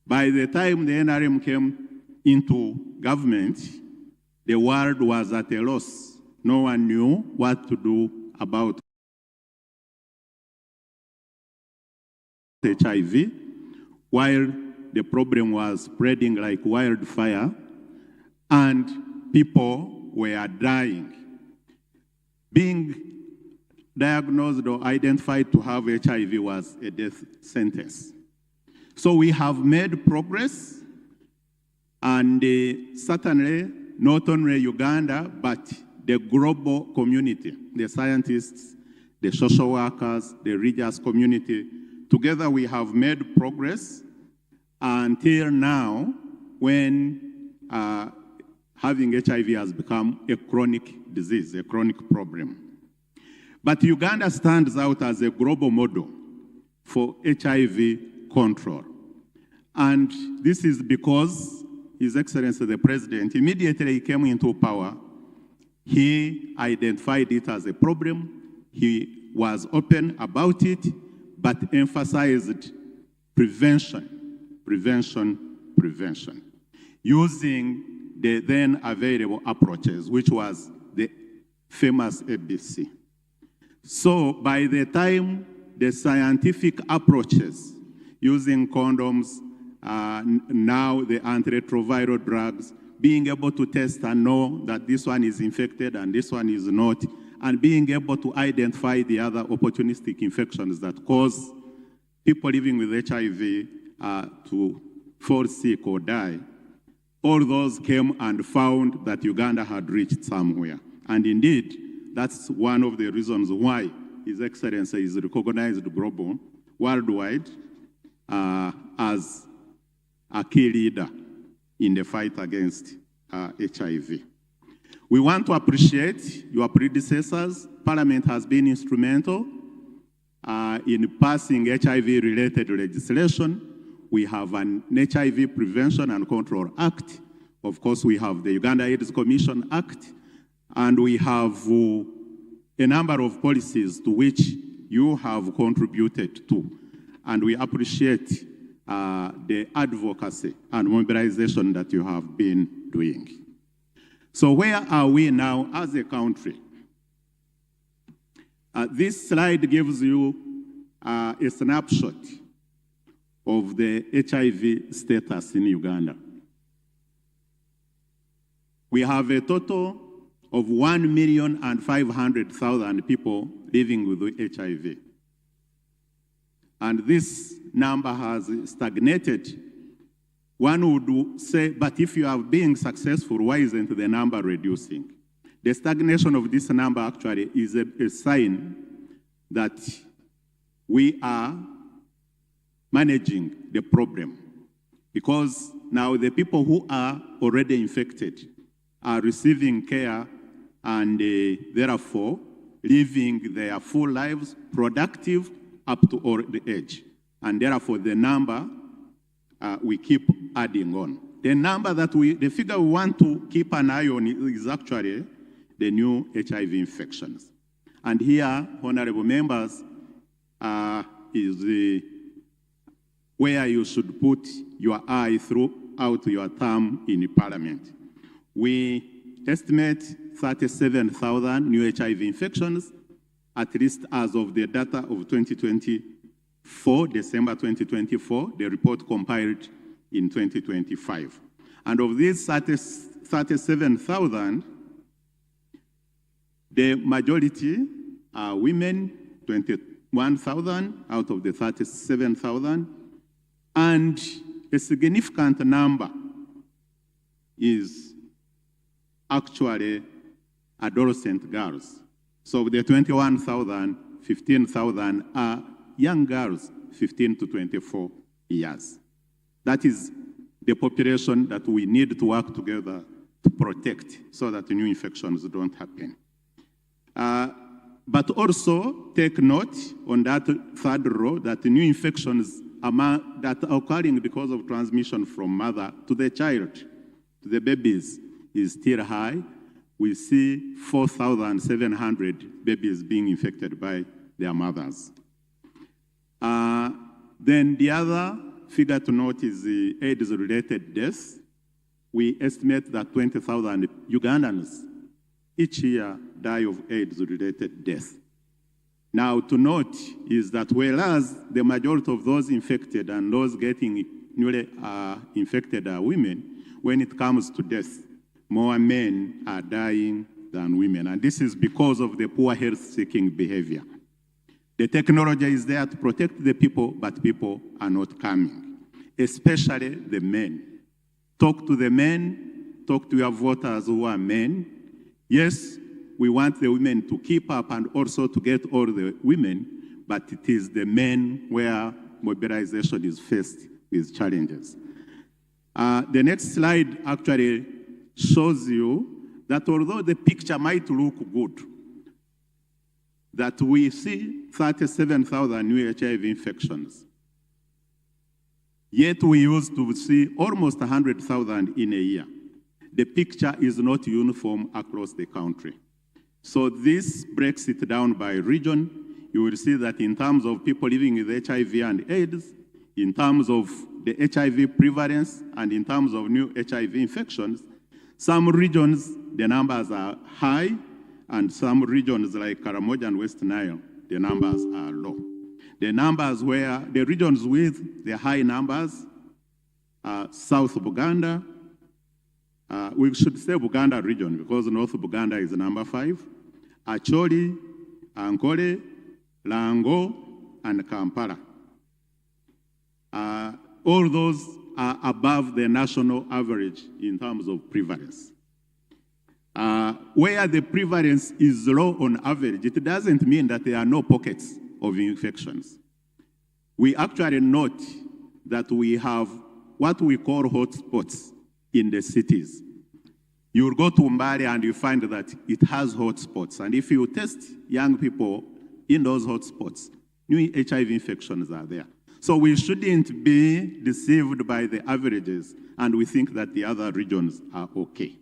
By the time the NRM came into government, the world was at a loss. No one knew what to do about HIV, while the problem was spreading like wildfire, and people were dying. Being diagnosed or identified to have HIV was a death sentence. So we have made progress, and certainly not only Uganda, but the global community, the scientists, the social workers, the religious community, together we have made progress until now, when having HIV has become a chronic disease, a chronic problem. But Uganda stands out as a global model for HIV control. And this is because His Excellency the President, immediately he came into power, he identified it as a problem, he was open about it, but emphasized prevention, prevention, prevention, using the then available approaches, which was the famous ABC. So by the time the scientific approaches, using condoms, now the antiretroviral drugs, being able to test and know that this one is infected and this one is not, and being able to identify the other opportunistic infections that cause people living with HIV to fall sick or die, all those came and found that Uganda had reached somewhere. And indeed, that's one of the reasons why His Excellency is recognized global, worldwide, as a key leader in the fight against HIV. We want to appreciate your predecessors. Parliament has been instrumental in passing HIV-related legislation. We have an HIV Prevention and Control Act. Of course, we have the Uganda AIDS Commission Act, and we have a number of policies to which you have contributed to. And we appreciate the advocacy and mobilization that you have been doing. So where are we now as a country? This slide gives you a snapshot of the HIV status in Uganda. We have a total of 1,500,000 people living with HIV. And this number has stagnated. One would say, but if you are being successful, why isn't the number reducing? The stagnation of this number actually is a sign that we are managing the problem, because now the people who are already infected are receiving care and therefore living their full lives productive up to old age. And therefore the number we keep adding on. The figure we want to keep an eye on is actually the new HIV infections. And here, honorable members, is where you should put your eye throughout your term in Parliament. We estimate 37,000 new HIV infections, at least as of the data of 2024, December 2024, the report compiled in 2025. And of these 37,000, the majority are women, 21,000 out of the 37,000, and a significant number is actually adolescent girls. So of the 21,000, 15,000 are young girls, 15 to 24 years. That is the population that we need to work together to protect so that new infections don't happen. But also take note on that third row that new infections that are occurring because of transmission from mother to the child, to the babies, is still high. We see 4,700 babies being infected by their mothers. Then the other figure to note is the AIDS-related deaths. We estimate that 20,000 Ugandans each year die of AIDS-related death. Now, to note is that whereas the majority of those infected and those getting newly infected are women, when it comes to death, more men are dying than women. And this is because of the poor health-seeking behavior. The technology is there to protect the people, but people are not coming, especially the men. Talk to the men, talk to your voters who are men. Yes, we want the women to keep up and also to get all the women, but it is the men where mobilization is faced with challenges. The next slide actually shows you that although the picture might look good, that we see 37,000 new HIV infections, yet we used to see almost 100,000 in a year. The picture is not uniform across the country. So this breaks it down by region. You will see that in terms of people living with HIV and AIDS, in terms of the HIV prevalence, and in terms of new HIV infections, some regions, the numbers are high, and some regions like Karamoja and West Nile, the numbers are low. The regions with the high numbers are south of Uganda. We should say Buganda region because North Buganda is number 5. Acholi, Ankole, Lango, and Kampala. All those are above the national average in terms of prevalence. Where the prevalence is low on average, it doesn't mean that there are no pockets of infections. We actually note that we have what we call hotspots in the cities. You'll go to Mbale and you find that it has hotspots. And if you test young people in those hotspots, new HIV infections are there. So we shouldn't be deceived by the averages and we think that the other regions are okay.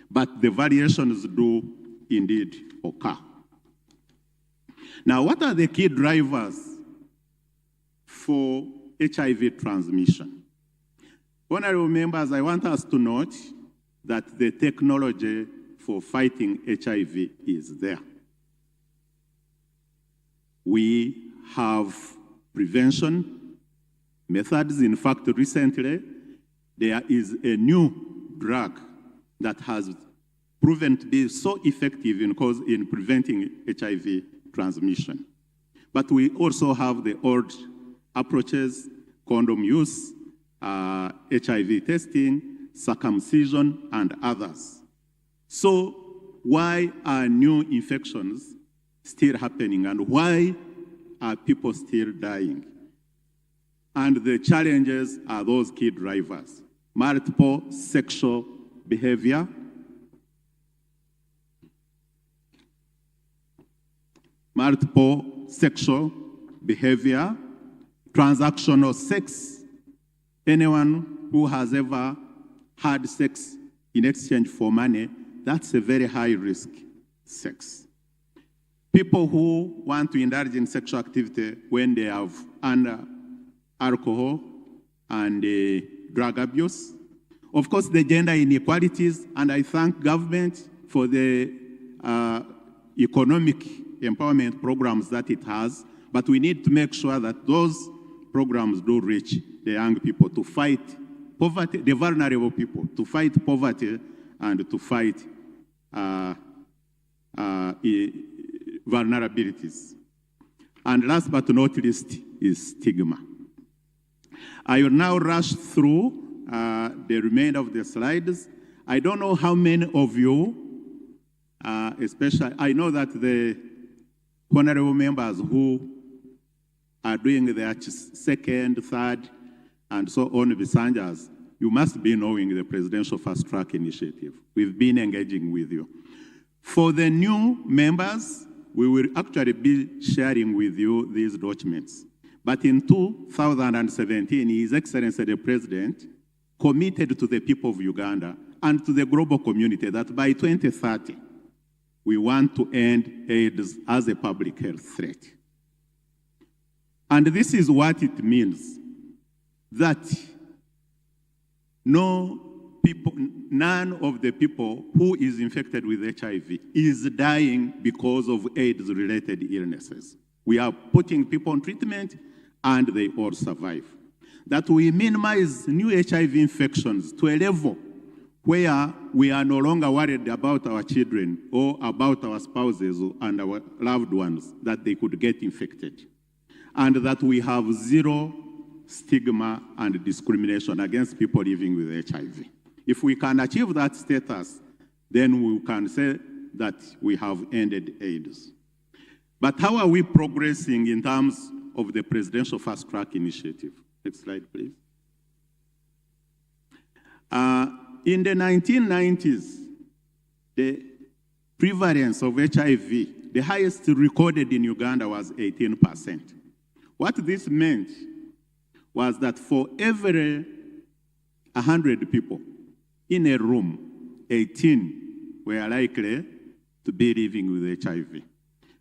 But the variations do indeed occur. Now, what are the key drivers for HIV transmission? Honorable members, I want us to note that the technology for fighting HIV is there. We have prevention methods. In fact, recently, there is a new drug that has proven to be so effective in preventing HIV transmission. But we also have the old approaches, condom use, HIV testing, circumcision, and others. So why are new infections still happening and why are people still dying? And the challenges are those key drivers: multiple sexual behavior, transactional sex. Anyone who has ever had sex in exchange for money, that's a very high risk sex. People who want to indulge in sexual activity when they have under alcohol and drug abuse. Of course, the gender inequalities, and I thank government for the economic empowerment programs that it has, but we need to make sure that those programs do reach the young people to fight poverty, the vulnerable people, to fight poverty and to fight vulnerabilities. And last but not least is stigma. I will now rush through the remainder of the slides. I don't know how many of you, especially, I know that the honorable members who are doing their second, third, and so on, Bisanjas, you must be knowing the Presidential Fast Track Initiative. We've been engaging with you. For the new members, we will actually be sharing with you these documents. But in 2017, His Excellency the President committed to the people of Uganda and to the global community that by 2030, we want to end AIDS as a public health threat. And this is what it means, that none of the people who is infected with HIV is dying because of AIDS-related illnesses. We are putting people on treatment and they all survive. That we minimize new HIV infections to a level where we are no longer worried about our children or about our spouses and our loved ones, that they could get infected. And that we have zero stigma and discrimination against people living with HIV. If we can achieve that status, then we can say that we have ended AIDS. But how are we progressing in terms of the Presidential Fast Track Initiative? Next slide, please. In the 1990s, the prevalence of HIV, the highest recorded in Uganda, was 18%. What this meant was that for every 100 people in a room, 18 were likely to be living with HIV.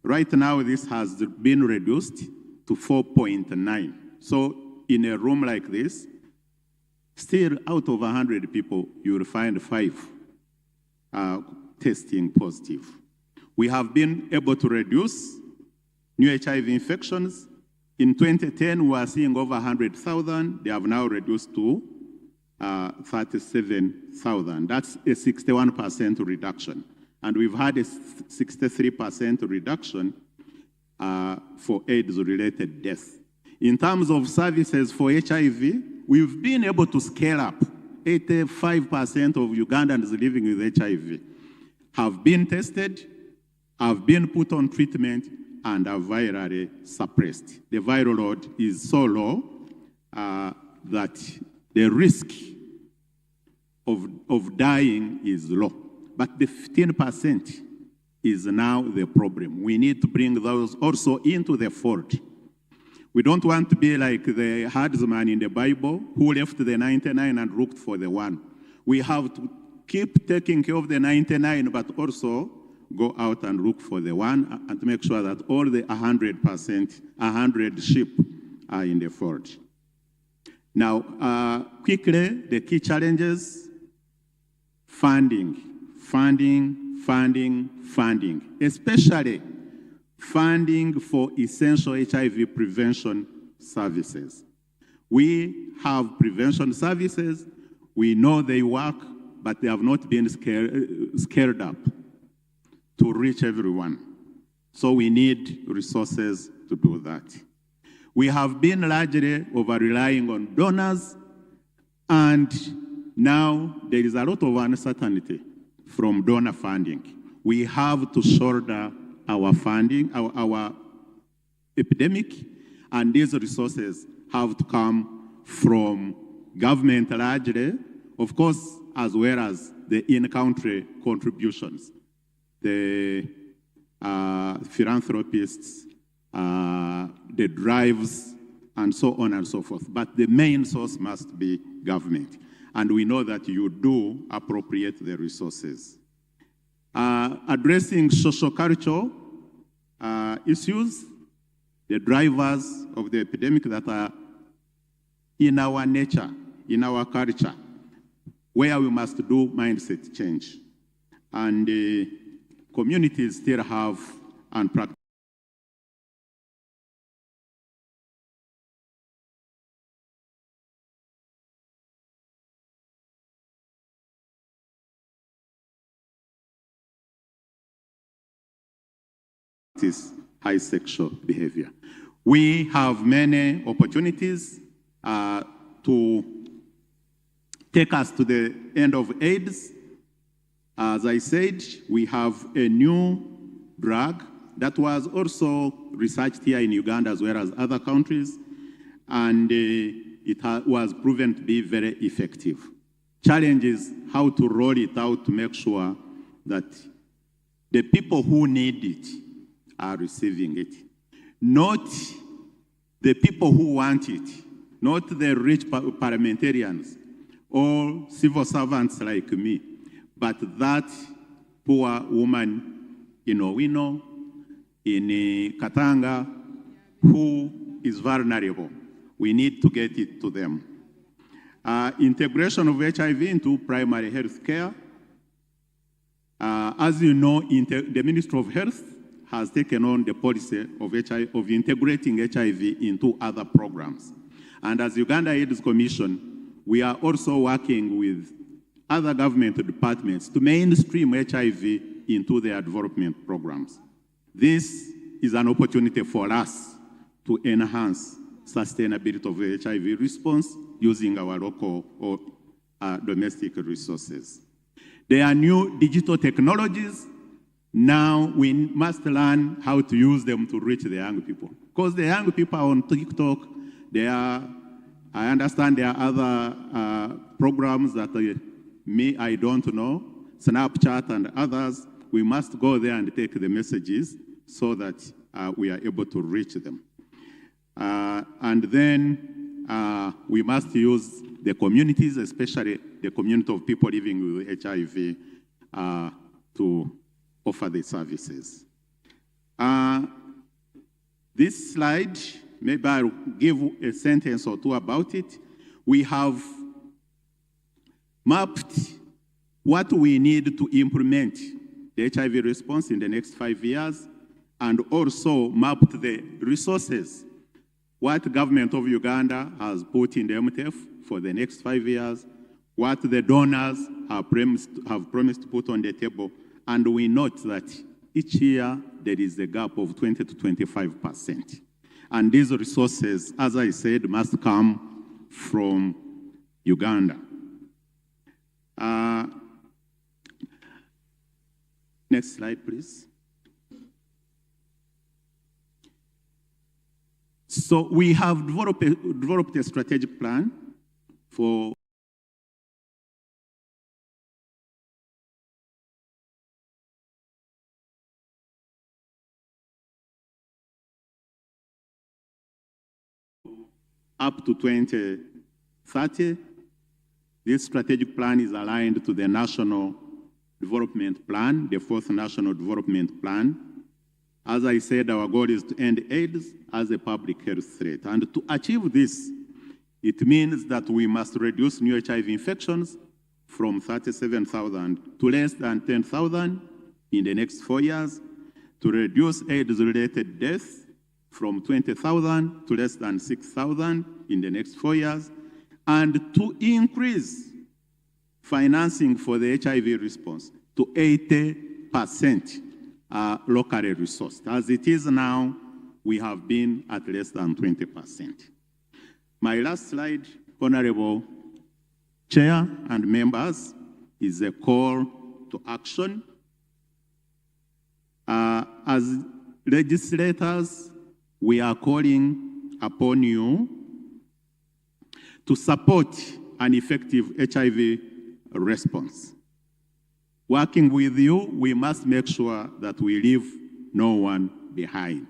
Right now, this has been reduced to 4.9. So in a room like this, still out of 100 people, you will find 5 testing positive. We have been able to reduce new HIV infections. In 2010, we were seeing over 100,000. They have now reduced to 37,000. That's a 61% reduction. And we've had a 63% reduction for AIDS-related deaths. In terms of services for HIV, we've been able to scale up. 85% of Ugandans living with HIV have been tested, have been put on treatment, and are virally suppressed. The viral load is so low that the risk of dying is low. But the 15% is now the problem. We need to bring those also into the fold. We don't want to be like the herdsman in the Bible who left the 99 and looked for the one. We have to keep taking care of the 99, but also go out and look for the one and make sure that all the 100 sheep are in the fold. Now, quickly, the key challenges: funding, especially funding for essential HIV prevention services. We have prevention services. We know they work, but they have not been scaled up to reach everyone. So we need resources to do that. We have been largely over-relying on donors, and now there is a lot of uncertainty from donor funding. We have to shoulder our funding, our epidemic, and these resources have to come from government largely, of course, as well as the in-country contributions, the philanthropists, the drives, and so on and so forth. But the main source must be government. And we know that you do appropriate the resources. Addressing social-cultural issues, the drivers of the epidemic that are in our nature, in our culture, where we must do mindset change. And communities still have and practice high sexual behavior. We have many opportunities to take us to the end of AIDS. As I said, we have a new drug that was also researched here in Uganda as well as other countries, and it was proven to be very effective. Challenge is how to roll it out to make sure that the people who need it are receiving it. Not the people who want it, not the rich parliamentarians or civil servants like me, but that poor woman in Owino, in Katanga, who is vulnerable. We need to get it to them. Integration of HIV into primary health care. As you know, the Ministry of Health has taken on the policy of integrating HIV into other programs. And as Uganda AIDS Commission, we are also working with other government departments to mainstream HIV into their development programs. This is an opportunity for us to enhance sustainability of HIV response using our local or domestic resources. There are new digital technologies. Now we must learn how to use them to reach the young people. Because the young people are on TikTok, I understand there are other programs that I don't know, Snapchat and others. We must go there and take the messages so that we are able to reach them. And then we must use the communities, especially the community of people living with HIV, to offer the services. This slide, maybe I'll give a sentence or two about it. We have mapped what we need to implement the HIV response in the next 5 years, and also mapped the resources, what the government of Uganda has put in the MTF for the next 5 years, what the donors have promised to put on the table, and we note that each year there is a gap of 20 to 25%. And these resources, as I said, must come from Uganda. Next slide, please. So we have developed a strategic plan for up to 2030. This strategic plan is aligned to the National Development Plan, the 4th National Development Plan. As I said, our goal is to end AIDS as a public health threat. And to achieve this, it means that we must reduce new HIV infections from 37,000 to less than 10,000 in the next 4 years, to reduce AIDS-related deaths from 20,000 to less than 6,000 in the next 4 years, and to increase financing for the HIV response to 80% locally resourced. As it is now, we have been at less than 20%. My last slide, Honorable Chair and members, is a call to action. As legislators, we are calling upon you to support an effective HIV response. Working with you, we must make sure that we leave no one behind.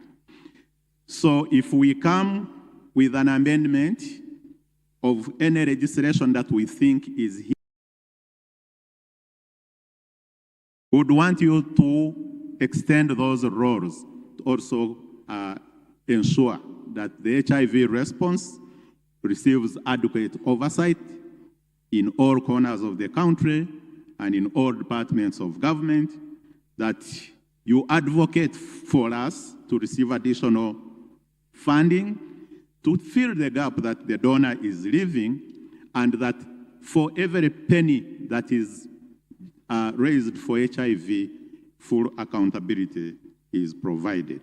So if we come with an amendment of any legislation that we think is here, we would want you to extend those roles to also ensure that the HIV response receives adequate oversight in all corners of the country and in all departments of government, that you advocate for us to receive additional funding to fill the gap that the donor is leaving, and that for every penny that is raised for HIV, full accountability is provided.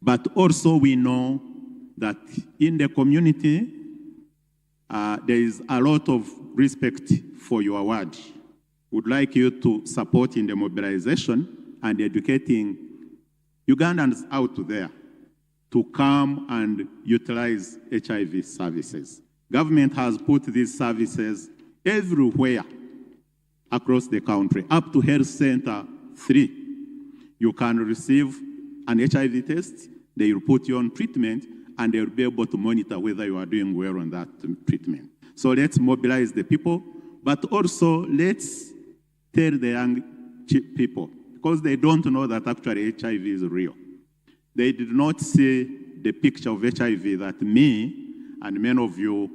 But also we know that in the community, there is a lot of respect for your word. Would like you to support in the mobilization and educating Ugandans out there to come and utilize HIV services. Government has put these services everywhere across the country, up to Health Center 3. You can receive an HIV test, they will put you on treatment, and they'll be able to monitor whether you are doing well on that treatment. So let's mobilize the people, but also let's tell the young people, because they don't know that actually HIV is real. They did not see the picture of HIV that me and many of you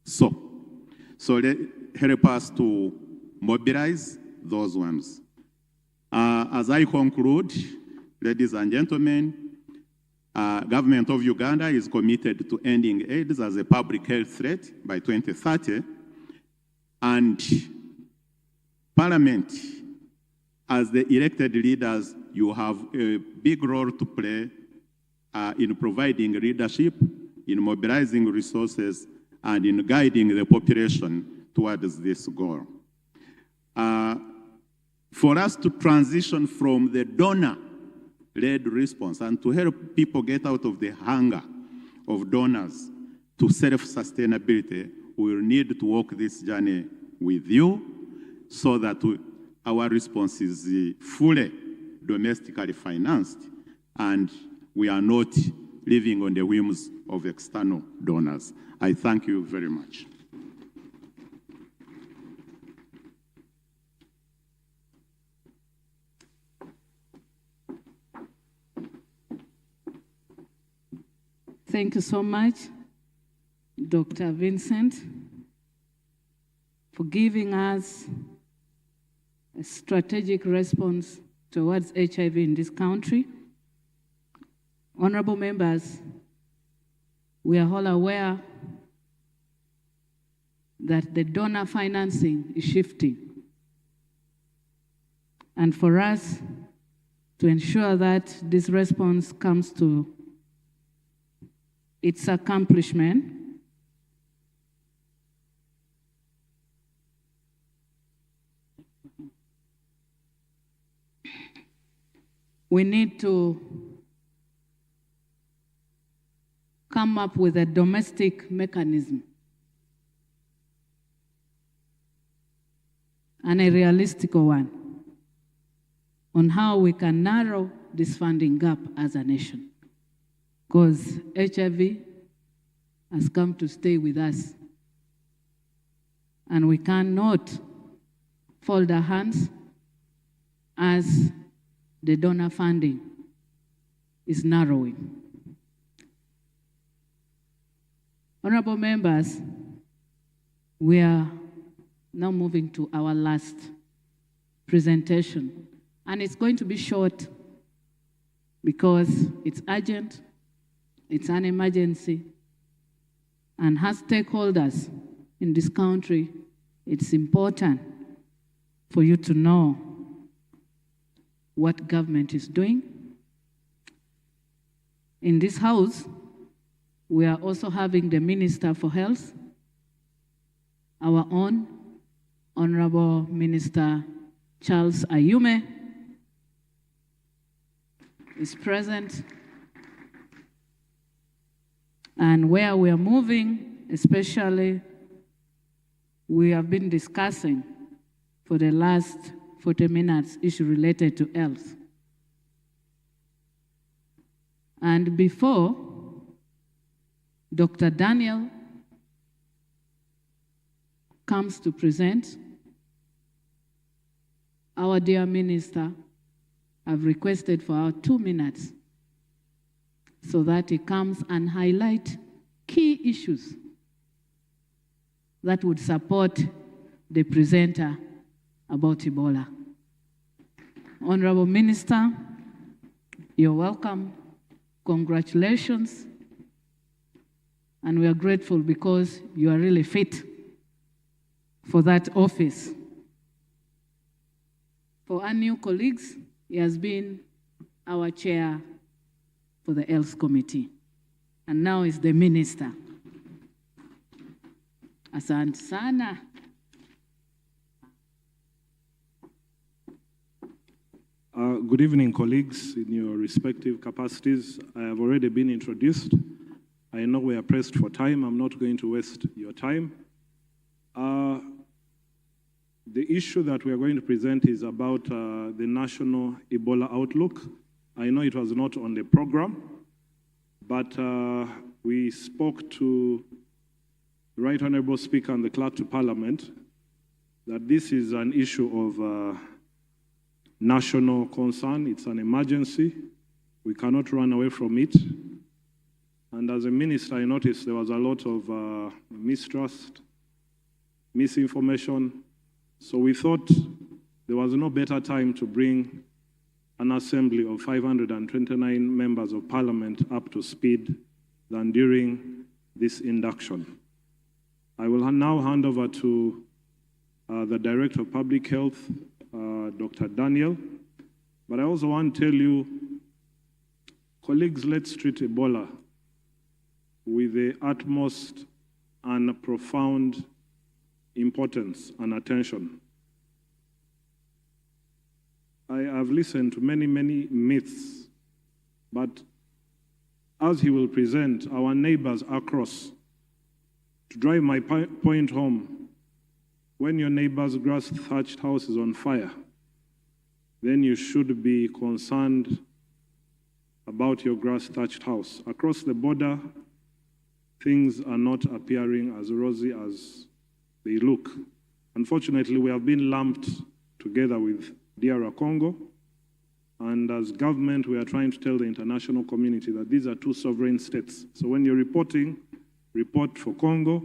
saw. So help us to mobilize those ones. As I conclude, ladies and gentlemen, government of Uganda is committed to ending AIDS as a public health threat by 2030, and Parliament, as the elected leaders, you have a big role to play in providing leadership, in mobilizing resources, and in guiding the population towards this goal. For us to transition from the donor-led response and to help people get out of the hunger of donors to self-sustainability, we will need to walk this journey with you so that our response is fully domestically financed and we are not living on the whims of external donors. I thank you very much. Thank you so much, Dr. Vincent, for giving us a strategic response towards HIV in this country. Honorable members, we are all aware that the donor financing is shifting. And for us to ensure that this response comes to its accomplishment, we need to come up with a domestic mechanism and a realistic one on how we can narrow this funding gap as a nation. Because HIV has come to stay with us. And we cannot fold our hands as the donor funding is narrowing. Honorable members, we are now moving to our last presentation. And it's going to be short because it's urgent, it's an emergency, and as stakeholders in this country, it's important for you to know what government is doing. In this house, we are also having the Minister for Health, our own Honorable Minister Charles Ayume, is present. And where we are moving, especially, we have been discussing for the last 40 minutes issue related to health. And before Dr. Daniel comes to present, our dear minister have requested for our 2 minutes so that he comes and highlight key issues that would support the presenter about Ebola. Honorable Minister, you're welcome. Congratulations. And we are grateful because you are really fit for that office. For our new colleagues, he has been our chair for the Health Committee, and now is the minister. Asante sana. Good evening, colleagues, in your respective capacities. I have already been introduced. I know we are pressed for time. I'm not going to waste your time. The issue that we are going to present is about the National Ebola Outlook. I know it was not on the program, but we spoke to the Right Honorable Speaker and the Clerk to Parliament that this is an issue of national concern. It's an emergency. We cannot run away from it. And as a minister, I noticed there was a lot of mistrust, misinformation. So we thought there was no better time to bring an assembly of 529 members of parliament up to speed than during this induction. I will now hand over to the Director of Public Health, Dr. Daniel. But I also want to tell you, colleagues, let's treat Ebola with the utmost and profound importance and attention. I have listened to many myths, but as he will present, our neighbors across, to drive my point home, when your neighbor's grass-thatched house is on fire, then you should be concerned about your grass-thatched house. Across the border, things are not appearing as rosy as they look. Unfortunately, we have been lumped together with DR Congo, and as government, we are trying to tell the international community that these are two sovereign states. So when you're reporting, report for Congo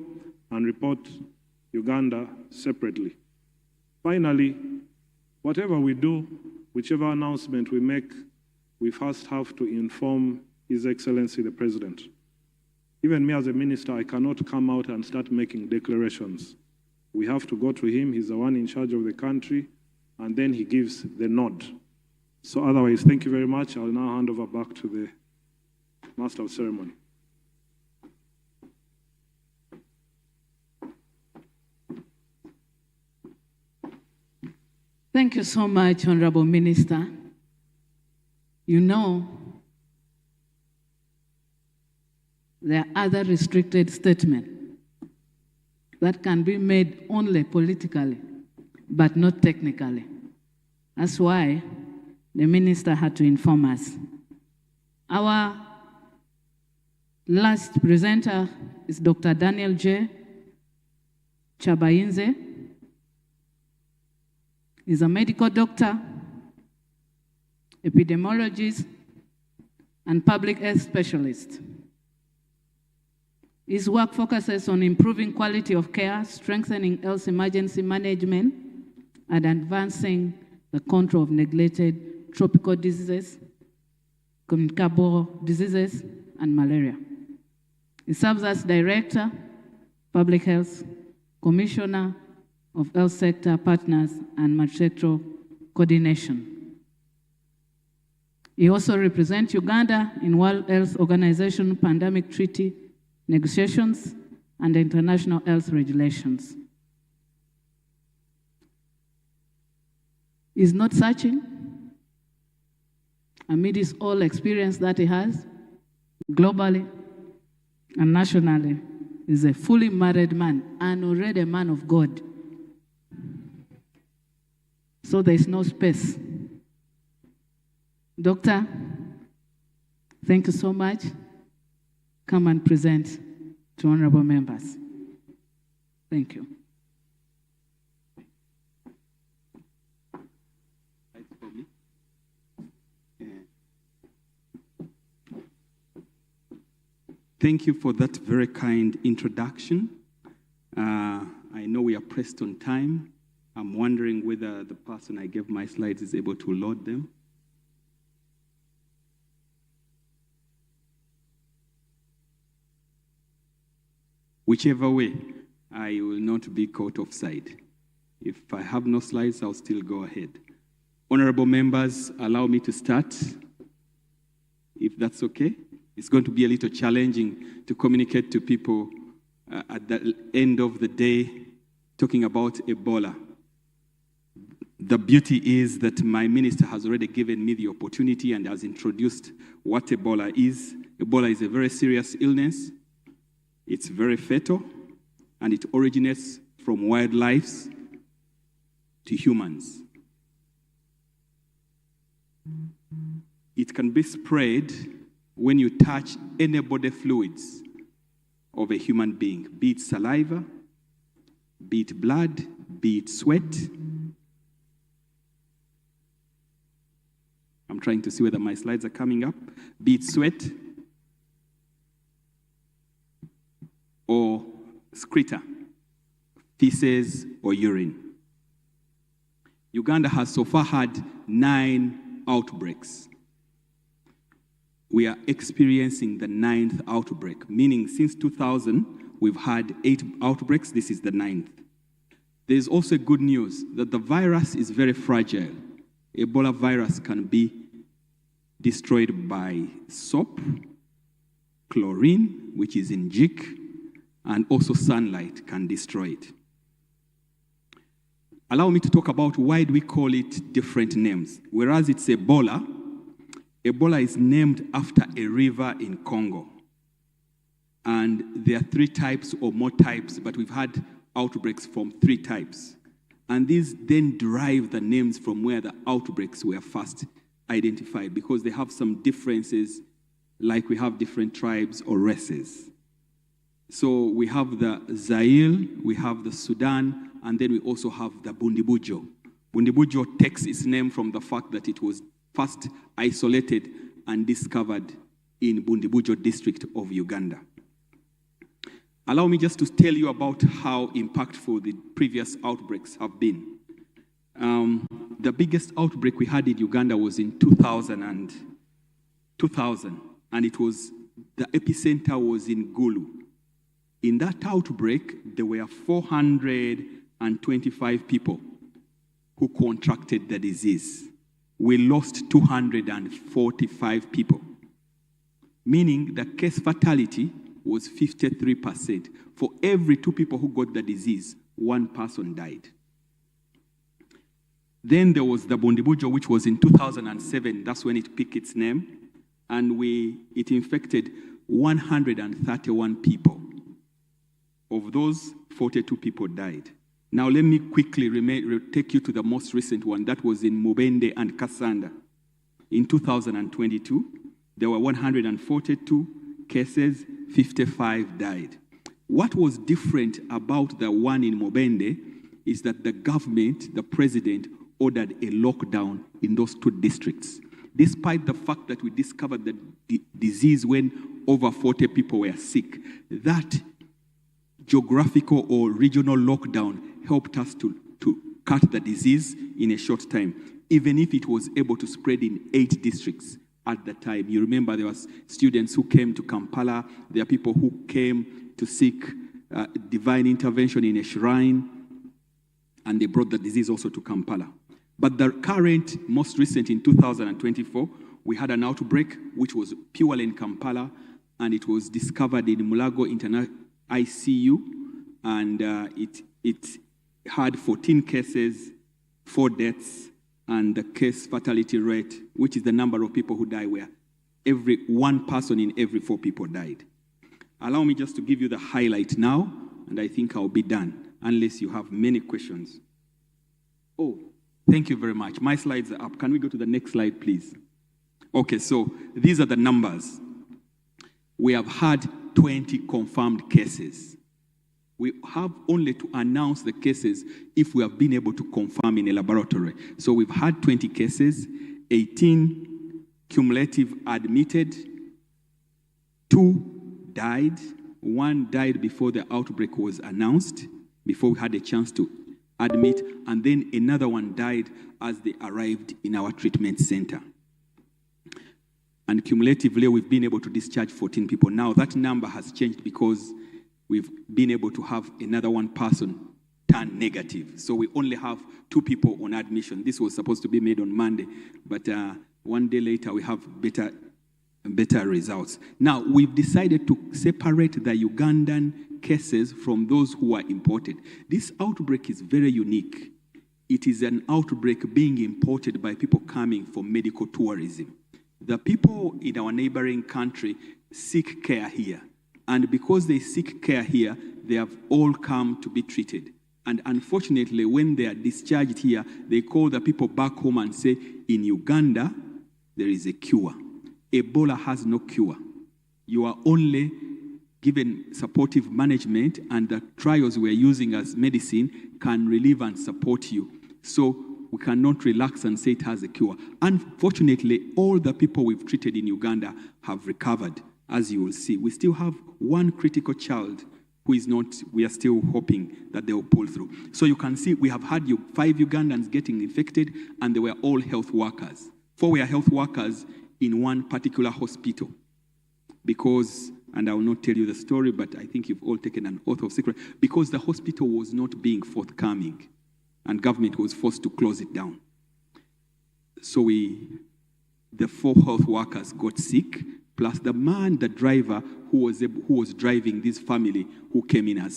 and report Uganda separately. Finally, whatever we do, whichever announcement we make, we first have to inform His Excellency the President. Even me as a minister, I cannot come out and start making declarations. We have to go to him. He's the one in charge of the country, and then he gives the nod. So otherwise, thank you very much. I'll now hand over back to the Master of Ceremony. Thank you so much, Honorable Minister. You know, there are other restricted statements that can be made only politically, but not technically. That's why the minister had to inform us. Our last presenter is Dr. Daniel J. Chabayinze. He's a medical doctor, epidemiologist, and public health specialist. His work focuses on improving quality of care, strengthening health emergency management, and advancing the control of neglected tropical diseases, communicable diseases, and malaria. He serves as Director, Public Health, Commissioner of Health Sector Partners and Multi-Sectoral Coordination. He also represents Uganda in World Health Organization pandemic treaty negotiations and international health regulations. He's not searching. amidst all experience that he has, globally and nationally, is a fully married man and already a man of God. So there is no space. Doctor, thank you so much. Come and present to honorable members. Thank you. Thank you for that very kind introduction. I know we are pressed on time. I'm wondering whether the person I gave my slides is able to load them. Whichever way, I will not be caught offside. If I have no slides, I'll still go ahead. Honorable members, allow me to start, if that's okay. It's going to be a little challenging to communicate to people at the end of the day talking about Ebola. The beauty is that my minister has already given me the opportunity and has introduced what Ebola is. Ebola is a very serious illness. It's very fatal, and it originates from wildlife to humans. It can be spread when you touch any body fluids of a human being, be it saliva, be it blood, be it sweat. I'm trying to see whether my slides are coming up. Be it sweat or excreta, feces or urine. Uganda has so far had 9 outbreaks. We are experiencing the 9th outbreak, meaning since 2000, we've had 8 outbreaks. This is the 9th. There's also good news that the virus is very fragile. Ebola virus can be destroyed by soap, chlorine, which is in jik, and also sunlight can destroy it. Allow me to talk about why do we call it different names. Whereas it's Ebola, Ebola is named after a river in Congo. And there are 3 types or more types, but we've had outbreaks from 3 types. And these then derive the names from where the outbreaks were first identified, because they have some differences, like we have different tribes or races. So we have the Zaire, we have the Sudan, and then we also have the Bundibujo. Bundibujo takes its name from the fact that it was first isolated and discovered in Bundibujo district of Uganda. Allow me just to tell you about how impactful the previous outbreaks have been. The biggest outbreak we had in Uganda was in 2000, and it was, the epicenter was in Gulu. In that outbreak, there were 425 people who contracted the disease. We lost 245 people, meaning the case fatality was 53%. For every 2 people who got the disease, 1 person died. Then there was the Bundibujo, which was in 2007. That's when it picked its name. And it infected 131 people. Of those, 42 people died. Now let me quickly take you to the most recent one. That was in Mubende and Kasanda. In 2022, there were 142 cases, 55 died. What was different about the one in Mubende is that the government, the president, ordered a lockdown in those 2 districts. Despite the fact that we discovered the disease when over 40 people were sick, that geographical or regional lockdown helped us to cut the disease in a short time, even if it was able to spread in 8 districts at the time. You remember there was students who came to Kampala, there are people who came to seek divine intervention in a shrine, and they brought the disease also to Kampala. But the current, most recent in 2024, we had an outbreak which was purely in Kampala, and it was discovered in Mulago International ICU, and it had 14 cases, 4 deaths, and the case fatality rate, which is the number of people who die, where one person in every 4 people died. Allow me just to give you the highlight now, and I think I'll be done, unless you have many questions. Oh, thank you very much. My slides are up. Can we go to the next slide, please? Okay, so these are the numbers. We have had 20 confirmed cases. We have only to announce the cases if we have been able to confirm in a laboratory. So we've had 20 cases, 18 cumulative admitted, 2 died, 1 died before the outbreak was announced, before we had a chance to admit, and then another one died as they arrived in our treatment center. And cumulatively, we've been able to discharge 14 people. Now, that number has changed because we've been able to have another one person turn negative. So we only have 2 people on admission. This was supposed to be made on Monday, but one day later, we have better results. Now, we've decided to separate the Ugandan cases from those who are imported. This outbreak is very unique. It is an outbreak being imported by people coming for medical tourism. The people in our neighboring country seek care here. And because they seek care here, they have all come to be treated. And unfortunately, when they are discharged here, they call the people back home and say, in Uganda, there is a cure. Ebola has no cure. You are only given supportive management, and the trials we're using as medicine can relieve and support you. So we cannot relax and say it has a cure. Unfortunately, all the people we've treated in Uganda have recovered, as you will see. We still have 1 critical child who is not, we are still hoping that they will pull through. So you can see we have had 5 Ugandans getting infected, and they were all health workers. 4 were health workers in one particular hospital. Because, and I will not tell you the story, but I think you've all taken an oath of secret, because the hospital was not being forthcoming, and government was forced to close it down. So the 4 health workers got sick, plus the driver who was driving this family who came in as